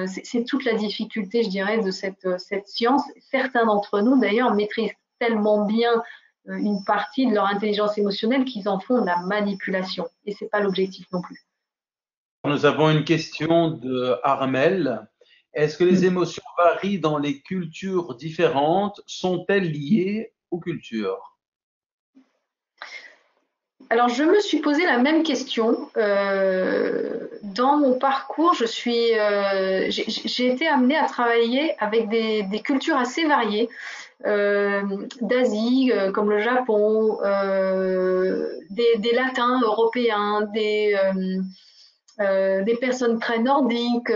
C'est toute la difficulté, je dirais, de cette science. Certains d'entre nous, d'ailleurs, maîtrisent tellement bien une partie de leur intelligence émotionnelle qu'ils en font de la manipulation. Et ce n'est pas l'objectif non plus. Nous avons une question de Armel. Est-ce que les émotions varient dans les cultures différentes? Sont-elles liées aux cultures? Alors, je me suis posé la même question. Dans mon parcours, j'ai été amenée à travailler avec des cultures assez variées, d'Asie, comme le Japon, des Latins européens, des personnes très nordiques.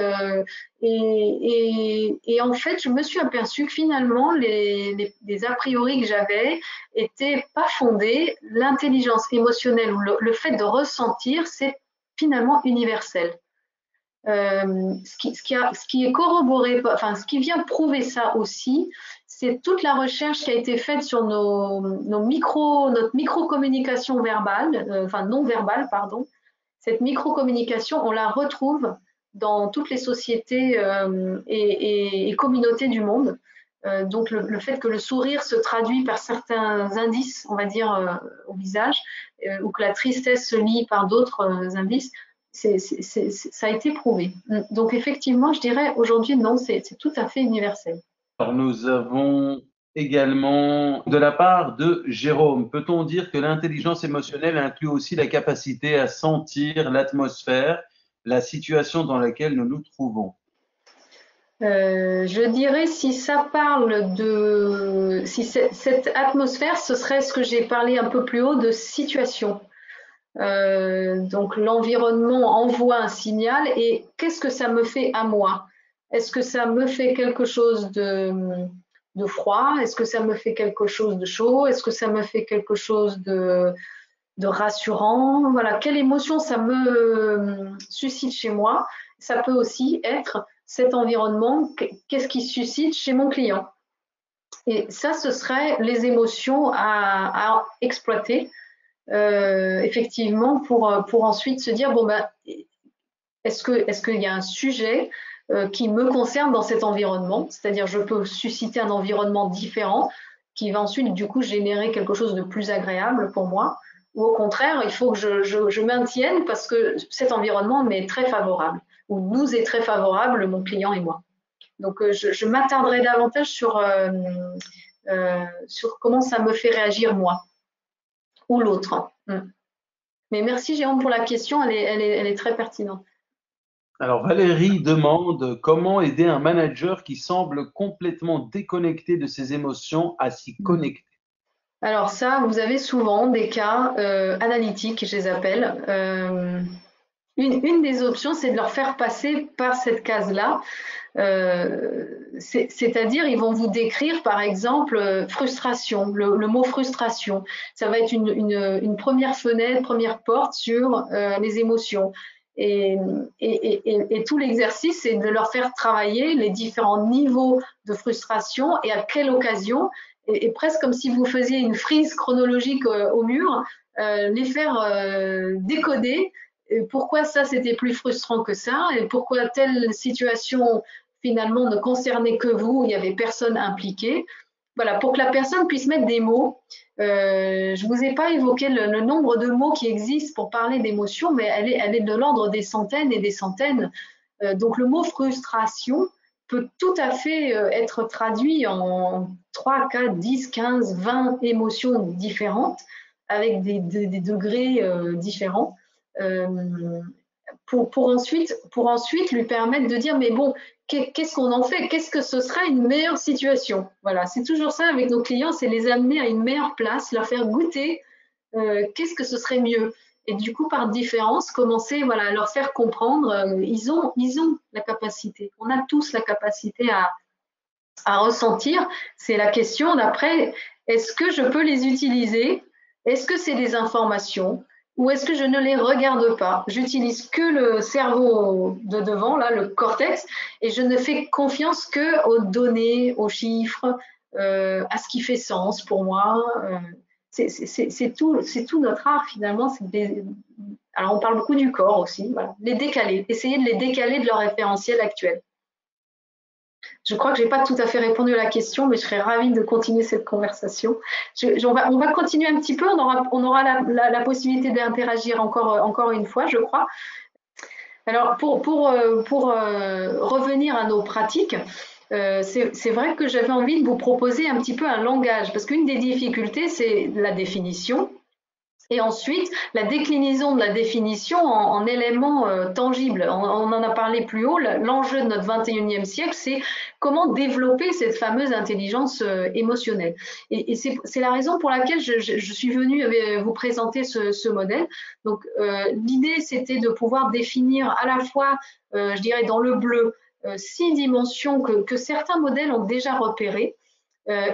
Et en fait, je me suis aperçue que finalement, les a priori que j'avais n'étaient pas fondés. L'intelligence émotionnelle ou le fait de ressentir, c'est finalement universel. Ce qui est corroboré, enfin, ce qui vient prouver ça aussi, c'est toute la recherche qui a été faite sur notre micro-communication verbale, enfin non verbale, pardon. Cette micro-communication, on la retrouve dans toutes les sociétés et communautés du monde. Donc le fait que le sourire se traduit par certains indices, on va dire, au visage, ou que la tristesse se lie par d'autres indices, ça a été prouvé. Donc effectivement, je dirais aujourd'hui, non, c'est tout à fait universel. Alors, nous avons également de la part de Jérôme. Peut-on dire que l'intelligence émotionnelle inclut aussi la capacité à sentir l'atmosphère, la situation dans laquelle nous nous trouvons? Je dirais si ça parle si cette atmosphère, ce serait ce que j'ai parlé un peu plus haut de situation. Donc l'environnement envoie un signal et qu'est-ce que ça me fait à moi? Est-ce que ça me fait quelque chose de froid? Est-ce que ça me fait quelque chose de chaud? Est-ce que ça me fait quelque chose de rassurant? Voilà, quelle émotion ça me suscite chez moi? Ça peut aussi être cet environnement, qu'est-ce qui suscite chez mon client? Et ça, ce serait les émotions à exploiter. Effectivement pour ensuite se dire bon ben est-ce qu'il y a un sujet qui me concerne dans cet environnement, c'est-à-dire je peux susciter un environnement différent qui va ensuite du coup générer quelque chose de plus agréable pour moi, ou au contraire il faut que je maintienne parce que cet environnement m'est très favorable ou nous est très favorable, mon client et moi. Donc je m'attarderai davantage sur comment ça me fait réagir moi ou l'autre. Mais merci Jérôme pour la question, elle est très pertinente. Alors Valérie demande comment aider un manager qui semble complètement déconnecté de ses émotions à s'y connecter. Alors ça, vous avez souvent des cas analytiques, je les appelle. Une des options, c'est de leur faire passer par cette case-là. C'est-à-dire, ils vont vous décrire, par exemple, frustration, le mot frustration. Ça va être une première fenêtre, première porte sur les émotions. Et tout l'exercice, c'est de leur faire travailler les différents niveaux de frustration et à quelle occasion, et presque comme si vous faisiez une frise chronologique au mur, les faire décoder pourquoi ça c'était plus frustrant que ça et pourquoi telle situation finalement ne concernait que vous, il n'y avait personne impliqué. Voilà, pour que la personne puisse mettre des mots. Je ne vous ai pas évoqué le nombre de mots qui existent pour parler d'émotion, mais elle est de l'ordre des centaines et des centaines. Donc le mot frustration peut tout à fait être traduit en 3, 4, 10, 15, 20 émotions différentes avec des degrés différents. Pour ensuite lui permettre de dire mais bon, qu'est-ce qu'on en fait? Qu'est-ce que ce serait une meilleure situation? Voilà, c'est toujours ça avec nos clients, c'est les amener à une meilleure place, leur faire goûter qu'est-ce que ce serait mieux. Et du coup, par différence, commencer voilà, à leur faire comprendre, ils ont la capacité, on a tous la capacité à ressentir. C'est la question d'après, est-ce que je peux les utiliser? Est-ce que c'est des informations? Ou est-ce que je ne les regarde pas? J'utilise que le cerveau de devant, là, le cortex, et je ne fais confiance que aux données, aux chiffres, à ce qui fait sens pour moi. C'est tout notre art finalement. Alors on parle beaucoup du corps aussi, voilà. Les décaler, essayer de les décaler de leur référentiel actuel. Je crois que je n'ai pas tout à fait répondu à la question, mais je serais ravie de continuer cette conversation. On va continuer un petit peu, on aura la possibilité d'interagir encore une fois, je crois. Alors, pour revenir à nos pratiques, c'est vrai que j'avais envie de vous proposer un petit peu un langage, parce qu'une des difficultés, c'est la définition. Et ensuite, la déclinaison de la définition en éléments tangibles. On en a parlé plus haut, l'enjeu de notre 21e siècle, c'est comment développer cette fameuse intelligence émotionnelle. Et c'est la raison pour laquelle je suis venue vous présenter ce modèle. Donc, l'idée, c'était de pouvoir définir à la fois, je dirais dans le bleu, 6 dimensions que certains modèles ont déjà repérées.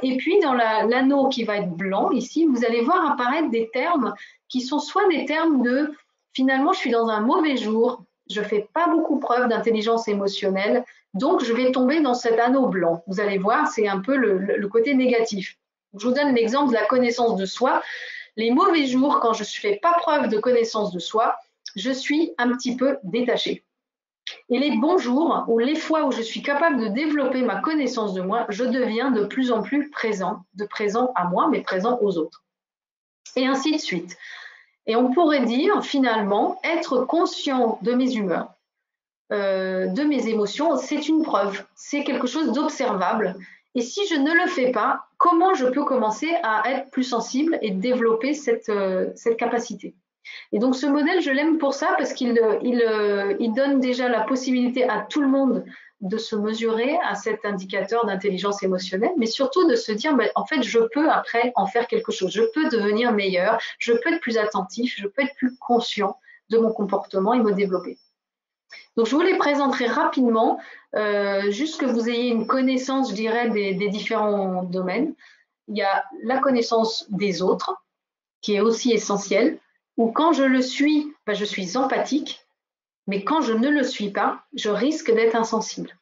Et puis, dans l'anneau qui va être blanc, ici, vous allez voir apparaître des termes qui sont soit des termes de « finalement, je suis dans un mauvais jour, je ne fais pas beaucoup preuve d'intelligence émotionnelle, donc je vais tomber dans cet anneau blanc ». Vous allez voir, c'est un peu le côté négatif. Je vous donne l'exemple de la connaissance de soi. Les mauvais jours, quand je ne fais pas preuve de connaissance de soi, je suis un petit peu détachée. Et les bons jours, ou les fois où je suis capable de développer ma connaissance de moi, je deviens de plus en plus présent à moi, mais présent aux autres. Et ainsi de suite. Et on pourrait dire, finalement, être conscient de mes humeurs, de mes émotions, c'est une preuve, c'est quelque chose d'observable. Et si je ne le fais pas, comment je peux commencer à être plus sensible et développer cette capacité? Et donc ce modèle, je l'aime pour ça, parce qu'il donne déjà la possibilité à tout le monde de se mesurer à cet indicateur d'intelligence émotionnelle, mais surtout de se dire, en fait, je peux après en faire quelque chose, je peux devenir meilleur, je peux être plus attentif, je peux être plus conscient de mon comportement et me développer. Donc je vous les présenterai rapidement, juste que vous ayez une connaissance, je dirais, des différents domaines. Il y a la connaissance des autres, qui est aussi essentielle, où quand je le suis, je suis empathique, mais quand je ne le suis pas, je risque d'être insensible.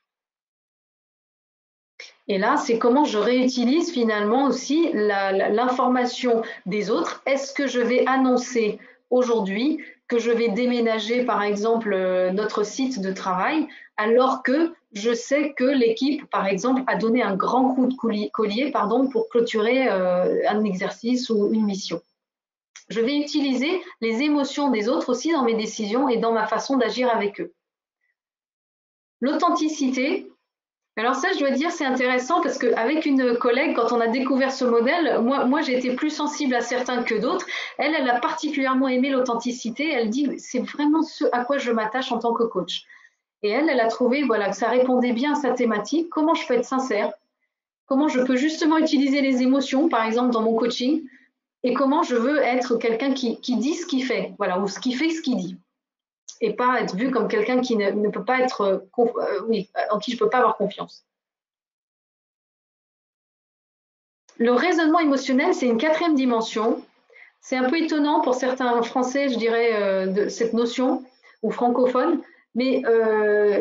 Et là, c'est comment je réutilise finalement aussi l'information des autres. Est-ce que je vais annoncer aujourd'hui que je vais déménager, par exemple, notre site de travail, alors que je sais que l'équipe, par exemple, a donné un grand coup de collier pour clôturer un exercice ou une mission. Je vais utiliser les émotions des autres aussi dans mes décisions et dans ma façon d'agir avec eux. L'authenticité, alors ça, je dois dire, c'est intéressant parce qu'avec une collègue, quand on a découvert ce modèle, moi j'ai été plus sensible à certains que d'autres. Elle a particulièrement aimé l'authenticité. Elle dit, c'est vraiment ce à quoi je m'attache en tant que coach. Et elle a trouvé que ça répondait bien à sa thématique. Comment je peux être sincère? Comment je peux justement utiliser les émotions, par exemple, dans mon coaching? Et comment je veux être quelqu'un qui dit ce qu'il fait, voilà, ou ce qui fait ce qu'il dit. Et pas être vu comme quelqu'un qui ne peut pas être, en qui je ne peux pas avoir confiance. Le raisonnement émotionnel, c'est une 4e dimension. C'est un peu étonnant pour certains Français, je dirais, de cette notion. ou francophone, mais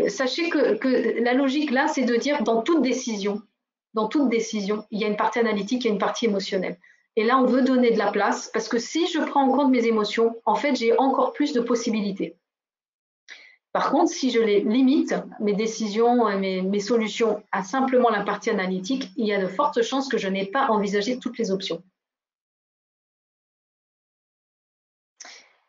sachez que la logique là, c'est de dire dans toute décision, il y a une partie analytique, il y a une partie émotionnelle. Et là, on veut donner de la place parce que si je prends en compte mes émotions, en fait, j'ai encore plus de possibilités. Par contre, si je les limite, mes décisions et mes solutions à simplement la partie analytique, il y a de fortes chances que je n'ai pas envisagé toutes les options.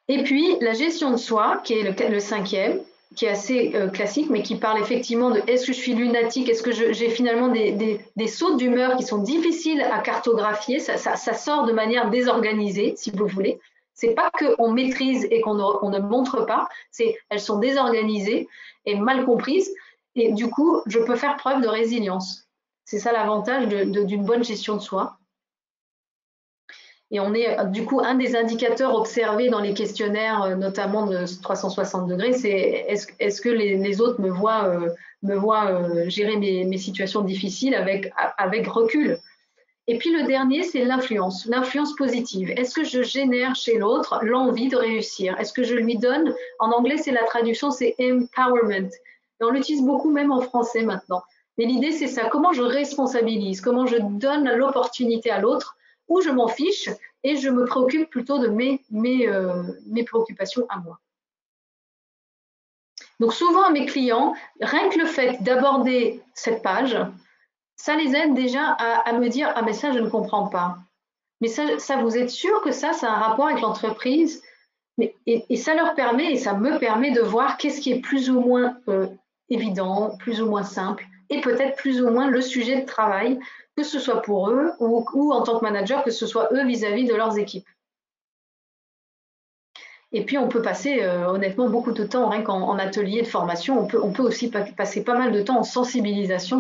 Et puis, la gestion de soi, qui est le cinquième, qui est assez classique, mais qui parle effectivement de est-ce que je suis lunatique, est-ce que j'ai finalement des sautes d'humeur qui sont difficiles à cartographier, ça sort de manière désorganisée, si vous voulez. C'est pas qu'on maîtrise et qu'on ne montre pas, c'est elles sont désorganisées et mal comprises, et du coup, je peux faire preuve de résilience. C'est ça l'avantage d'une bonne gestion de soi. Et on est du coup un des indicateurs observés dans les questionnaires, notamment de 360 degrés, c'est est-ce que les autres me voient gérer mes situations difficiles avec recul. Et puis le dernier, c'est l'influence positive. Est-ce que je génère chez l'autre l'envie de réussir? Est-ce que je lui donne, en anglais c'est la traduction, c'est empowerment. Et on l'utilise beaucoup même en français maintenant. Mais l'idée c'est ça, comment je responsabilise, comment je donne l'opportunité à l'autre, ou je m'en fiche et je me préoccupe plutôt de mes préoccupations à moi. Donc souvent à mes clients, rien que le fait d'aborder cette page, ça les aide déjà à me dire « Ah mais ça je ne comprends pas ». Mais ça vous êtes sûr que ça a un rapport avec l'entreprise, et ça leur permet, et ça me permet de voir qu'est-ce qui est plus ou moins évident, plus ou moins simple, et peut-être plus ou moins le sujet de travail, que ce soit pour eux ou en tant que manager, que ce soit eux vis-à-vis de leurs équipes. Et puis on peut passer honnêtement beaucoup de temps rien qu'en atelier de formation, on peut aussi passer pas mal de temps en sensibilisation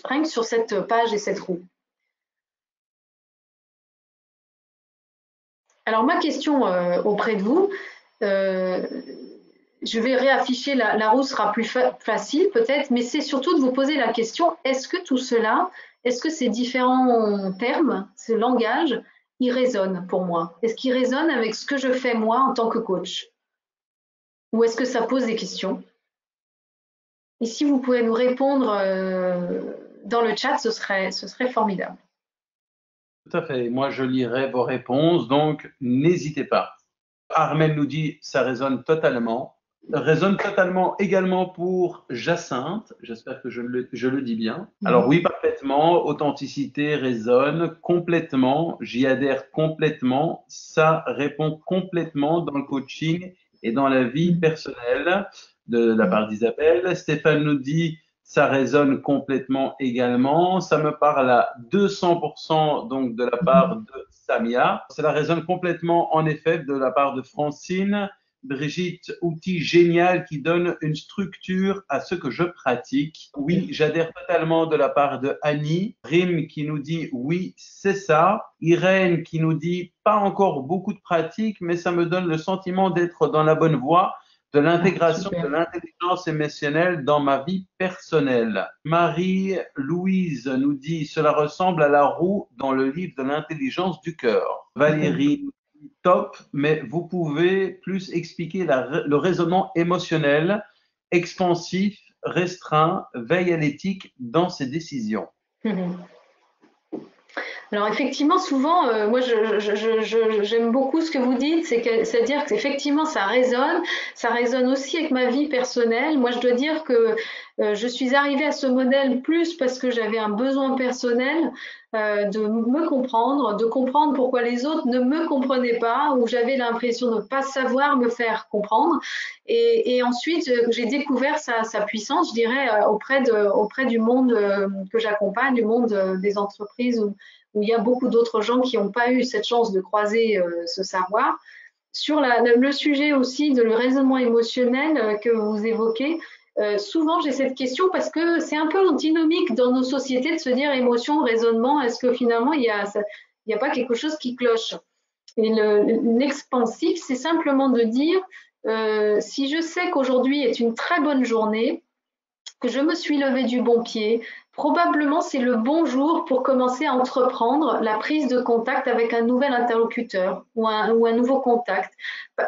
rien que sur cette page et cette roue. Alors ma question auprès de vous, je vais réafficher, la roue sera plus facile peut-être, mais c'est surtout de vous poser la question, est-ce que tout cela, est-ce que ces différents termes, ce langage, ils résonnent pour moi? Est-ce qu'ils résonnent avec ce que je fais moi en tant que coach? Ou est-ce que ça pose des questions? Et si vous pouvez nous répondre dans le chat, ce serait formidable. Tout à fait. Moi, je lirai vos réponses, donc n'hésitez pas. Armel nous dit ça résonne totalement. Résonne totalement également pour Jacinthe. J'espère que je le dis bien. Alors oui, parfaitement. Authenticité résonne complètement. J'y adhère complètement. Ça répond complètement dans le coaching et dans la vie personnelle de la part d'Isabelle. Stéphane nous dit ça résonne complètement également. Ça me parle à 200% donc de la part de Samia. Cela résonne complètement en effet de la part de Francine. Brigitte, outil génial qui donne une structure à ce que je pratique. Oui, j'adhère totalement de la part de Annie. Rim qui nous dit oui, c'est ça. Irène qui nous dit pas encore beaucoup de pratique, mais ça me donne le sentiment d'être dans la bonne voie, de l'intégration de l'intelligence émotionnelle dans ma vie personnelle. Marie-Louise nous dit cela ressemble à la roue dans le livre de l'intelligence du cœur. Valérie, top, mais vous pouvez plus expliquer le raisonnement émotionnel, expansif, restreint, veille à l'éthique dans ses décisions. Alors effectivement, souvent, moi j'aime beaucoup ce que vous dites, c'est-à-dire qu'effectivement ça résonne aussi avec ma vie personnelle. Moi je dois dire que je suis arrivée à ce modèle plus parce que j'avais un besoin personnel de me comprendre, de comprendre pourquoi les autres ne me comprenaient pas, ou j'avais l'impression de ne pas savoir me faire comprendre. Et ensuite, j'ai découvert sa puissance, je dirais, auprès du monde que j'accompagne, du monde des entreprises où il y a beaucoup d'autres gens qui n'ont pas eu cette chance de croiser ce savoir. Sur le sujet aussi de le raisonnement émotionnel que vous évoquez, souvent j'ai cette question parce que c'est un peu antinomique dans nos sociétés de se dire émotion, raisonnement, est-ce que finalement il y a pas quelque chose qui cloche? Et l'expansif, c'est simplement de dire si je sais qu'aujourd'hui est une très bonne journée, que je me suis levée du bon pied, probablement c'est le bon jour pour commencer à entreprendre la prise de contact avec un nouvel interlocuteur ou un nouveau contact.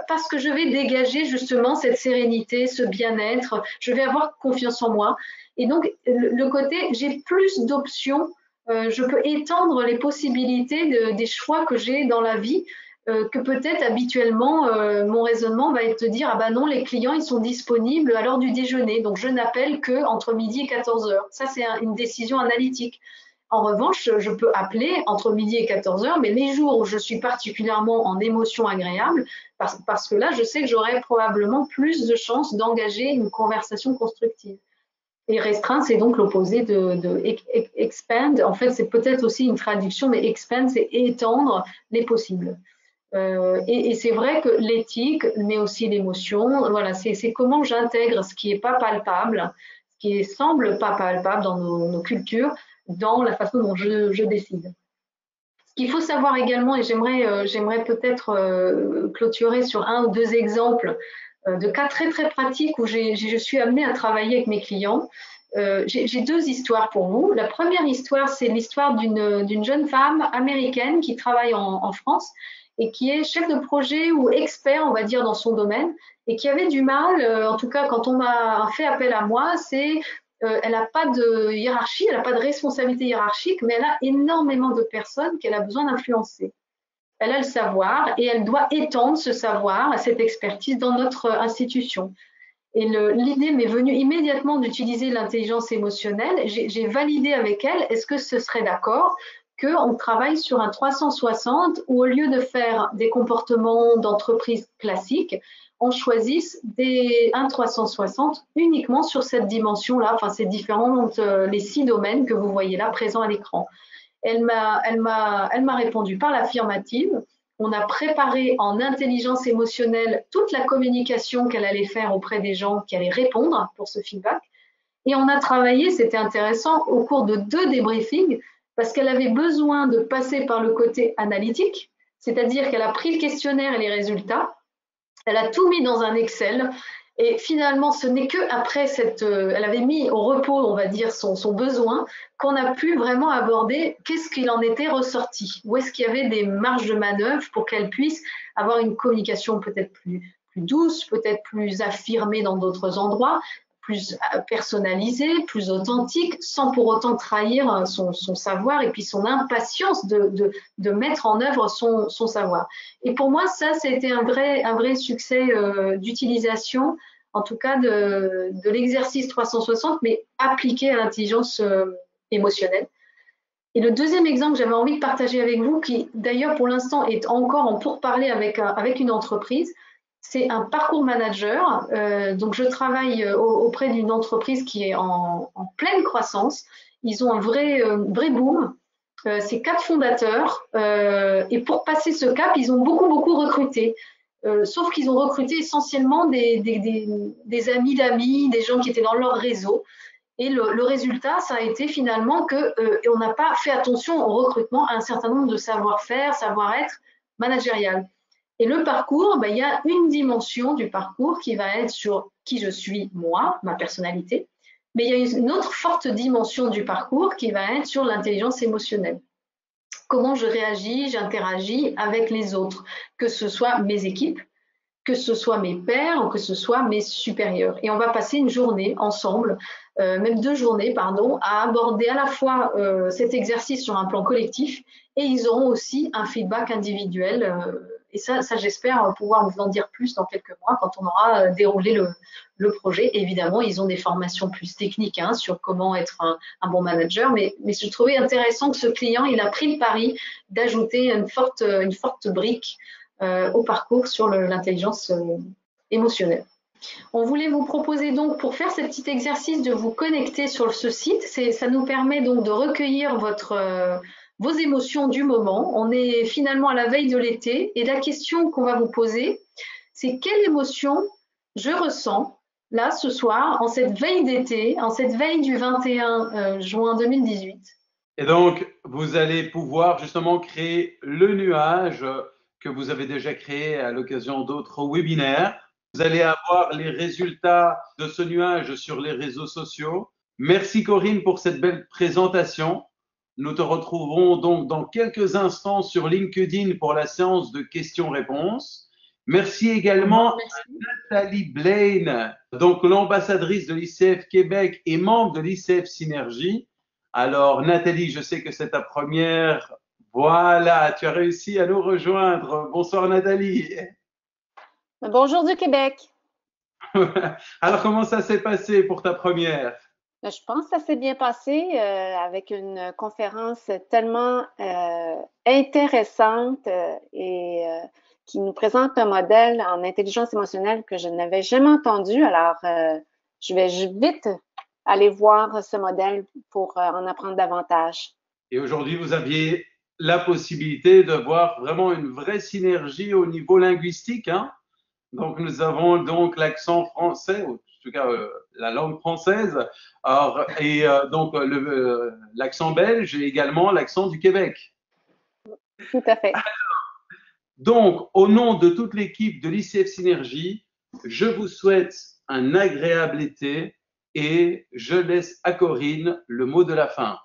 Parce que je vais dégager justement cette sérénité, ce bien-être, je vais avoir confiance en moi. Et donc, le côté, j'ai plus d'options, je peux étendre les possibilités des choix que j'ai dans la vie, que peut-être habituellement, mon raisonnement va être de dire, ah ben non, les clients, ils sont disponibles à l'heure du déjeuner, donc je n'appelle que entre midi et 14 heures. Ça, c'est une décision analytique. En revanche, je peux appeler entre midi et 14 heures, mais les jours où je suis particulièrement en émotion agréable, parce que là, je sais que j'aurai probablement plus de chances d'engager une conversation constructive. Et restreindre, c'est donc l'opposé de expand. En fait, c'est peut-être aussi une traduction, mais expand, c'est étendre les possibles. Et c'est vrai que l'éthique, mais aussi l'émotion, voilà, c'est comment j'intègre ce qui n'est pas palpable, ce qui ne semble pas palpable dans nos cultures, dans la façon dont je décide. Ce qu'il faut savoir également, et j'aimerais peut-être clôturer sur un ou deux exemples de cas très très pratiques où je suis amenée à travailler avec mes clients. J'ai deux histoires pour vous. La première histoire, c'est l'histoire d'une jeune femme américaine qui travaille en France et qui est chef de projet ou expert, on va dire, dans son domaine, et qui avait du mal, en tout cas quand on m'a fait appel à moi, elle n'a pas de hiérarchie, elle n'a pas de responsabilité hiérarchique, mais elle a énormément de personnes qu'elle a besoin d'influencer. Elle a le savoir et elle doit étendre ce savoir, cette expertise dans notre institution. Et l'idée m'est venue immédiatement d'utiliser l'intelligence émotionnelle. J'ai validé avec elle, est-ce que ce serait d'accord qu'on travaille sur un 360 où au lieu de faire des comportements d'entreprise classiques, on choisisse un 360 uniquement sur cette dimension-là, enfin ces différentes, les 6 domaines que vous voyez là présents à l'écran. Elle m'a répondu par l'affirmative. On a préparé en intelligence émotionnelle toute la communication qu'elle allait faire auprès des gens qui allaient répondre pour ce feedback. Et on a travaillé, c'était intéressant, au cours de 2 débriefings, parce qu'elle avait besoin de passer par le côté analytique, c'est-à-dire qu'elle a pris le questionnaire et les résultats, elle a tout mis dans un Excel, et finalement, ce n'est qu'après elle avait mis au repos, on va dire, son besoin, qu'on a pu vraiment aborder qu'est-ce qu'il en était ressorti, où est-ce qu'il y avait des marges de manœuvre pour qu'elle puisse avoir une communication peut-être plus douce, peut-être plus affirmée dans d'autres endroits, plus personnalisée, plus authentique, sans pour autant trahir son savoir et puis son impatience de mettre en œuvre son savoir. Et pour moi, ça, c'était un vrai succès d'utilisation, en tout cas de l'exercice 360, mais appliqué à l'intelligence émotionnelle. Et le deuxième exemple que j'avais envie de partager avec vous, qui d'ailleurs pour l'instant est encore en pourparlers avec une entreprise, c'est un parcours manager. Donc je travaille auprès d'une entreprise qui est en pleine croissance. Ils ont un vrai boom. C'est 4 fondateurs. Et pour passer ce cap, ils ont beaucoup recruté. Sauf qu'ils ont recruté essentiellement des amis d'amis, des gens qui étaient dans leur réseau. Et le résultat, ça a été finalement qu'on n'a pas fait attention au recrutement à un certain nombre de savoir-faire, savoir-être managérial. Et le parcours, il y a une dimension du parcours qui va être sur qui je suis moi, ma personnalité, mais il y a une autre forte dimension du parcours qui va être sur l'intelligence émotionnelle. Comment je réagis, j'interagis avec les autres, que ce soit mes équipes, que ce soit mes pairs ou que ce soit mes supérieurs. Et on va passer une journée ensemble, même 2 journées, pardon, à aborder à la fois cet exercice sur un plan collectif et ils auront aussi un feedback individuel. Et ça j'espère pouvoir vous en dire plus dans quelques mois quand on aura déroulé le projet. Évidemment, ils ont des formations plus techniques sur comment être un bon manager, mais je trouvais intéressant que ce client, il a pris le pari d'ajouter une forte brique au parcours sur l'intelligence émotionnelle. On voulait vous proposer donc, pour faire ce petit exercice, de vous connecter sur ce site. Ça nous permet donc de recueillir vos émotions du moment. On est finalement à la veille de l'été et la question qu'on va vous poser, c'est quelle émotion je ressens là ce soir, en cette veille d'été, en cette veille du 21 juin 2018. Et donc, vous allez pouvoir justement créer le nuage que vous avez déjà créé à l'occasion d'autres webinaires. Vous allez avoir les résultats de ce nuage sur les réseaux sociaux. Merci Corinne pour cette belle présentation. Nous te retrouverons donc dans quelques instants sur LinkedIn pour la séance de questions-réponses. Merci également à Nathalie Blaine, donc l'ambassadrice de l'ICF Québec et membre de l'ICF Synergie. Alors Nathalie, je sais que c'est ta première. Voilà, tu as réussi à nous rejoindre. Bonsoir Nathalie. Bonjour du Québec. Alors comment ça s'est passé pour ta première? Je pense que ça s'est bien passé avec une conférence tellement intéressante et qui nous présente un modèle en intelligence émotionnelle que je n'avais jamais entendu. Alors, je vais vite aller voir ce modèle pour en apprendre davantage. Et aujourd'hui, vous aviez la possibilité de voir vraiment une vraie synergie au niveau linguistique, hein? Donc, nous avons donc l'accent français, ou en tout cas la langue française, et donc l'accent belge et également l'accent du Québec. Tout à fait. Donc, au nom de toute l'équipe de l'ICF Synergie, je vous souhaite un agréable été et je laisse à Corinne le mot de la fin.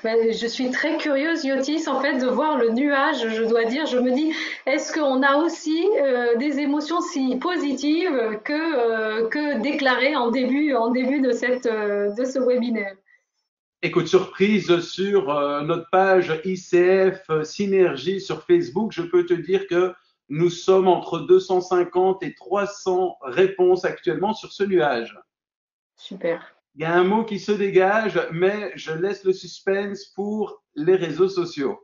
Je suis très curieuse, Yotis, en fait, de voir le nuage. Je dois dire, je me dis, est-ce qu'on a aussi des émotions si positives que déclarées en début de ce webinaire? Écoute, surprise sur notre page ICF Synergie sur Facebook, je peux te dire que nous sommes entre 250 et 300 réponses actuellement sur ce nuage. Super. Il y a un mot qui se dégage, mais je laisse le suspense pour les réseaux sociaux.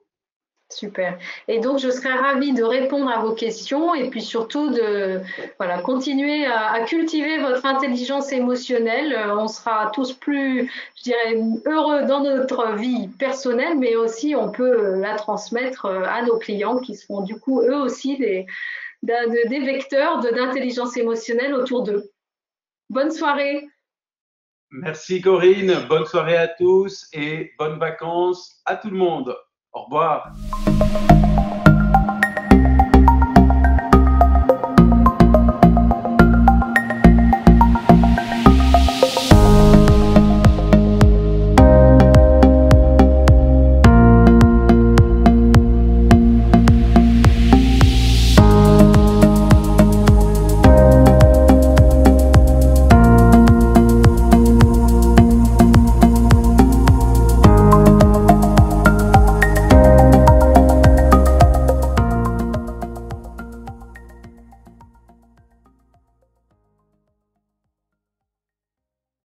Super. Et donc, je serais ravie de répondre à vos questions et puis surtout de continuer à cultiver votre intelligence émotionnelle. On sera tous plus, je dirais, heureux dans notre vie personnelle, mais aussi on peut la transmettre à nos clients qui seront du coup eux aussi des vecteurs d'intelligence émotionnelle autour d'eux. Bonne soirée. Merci Corinne, bonne soirée à tous et bonnes vacances à tout le monde. Au revoir.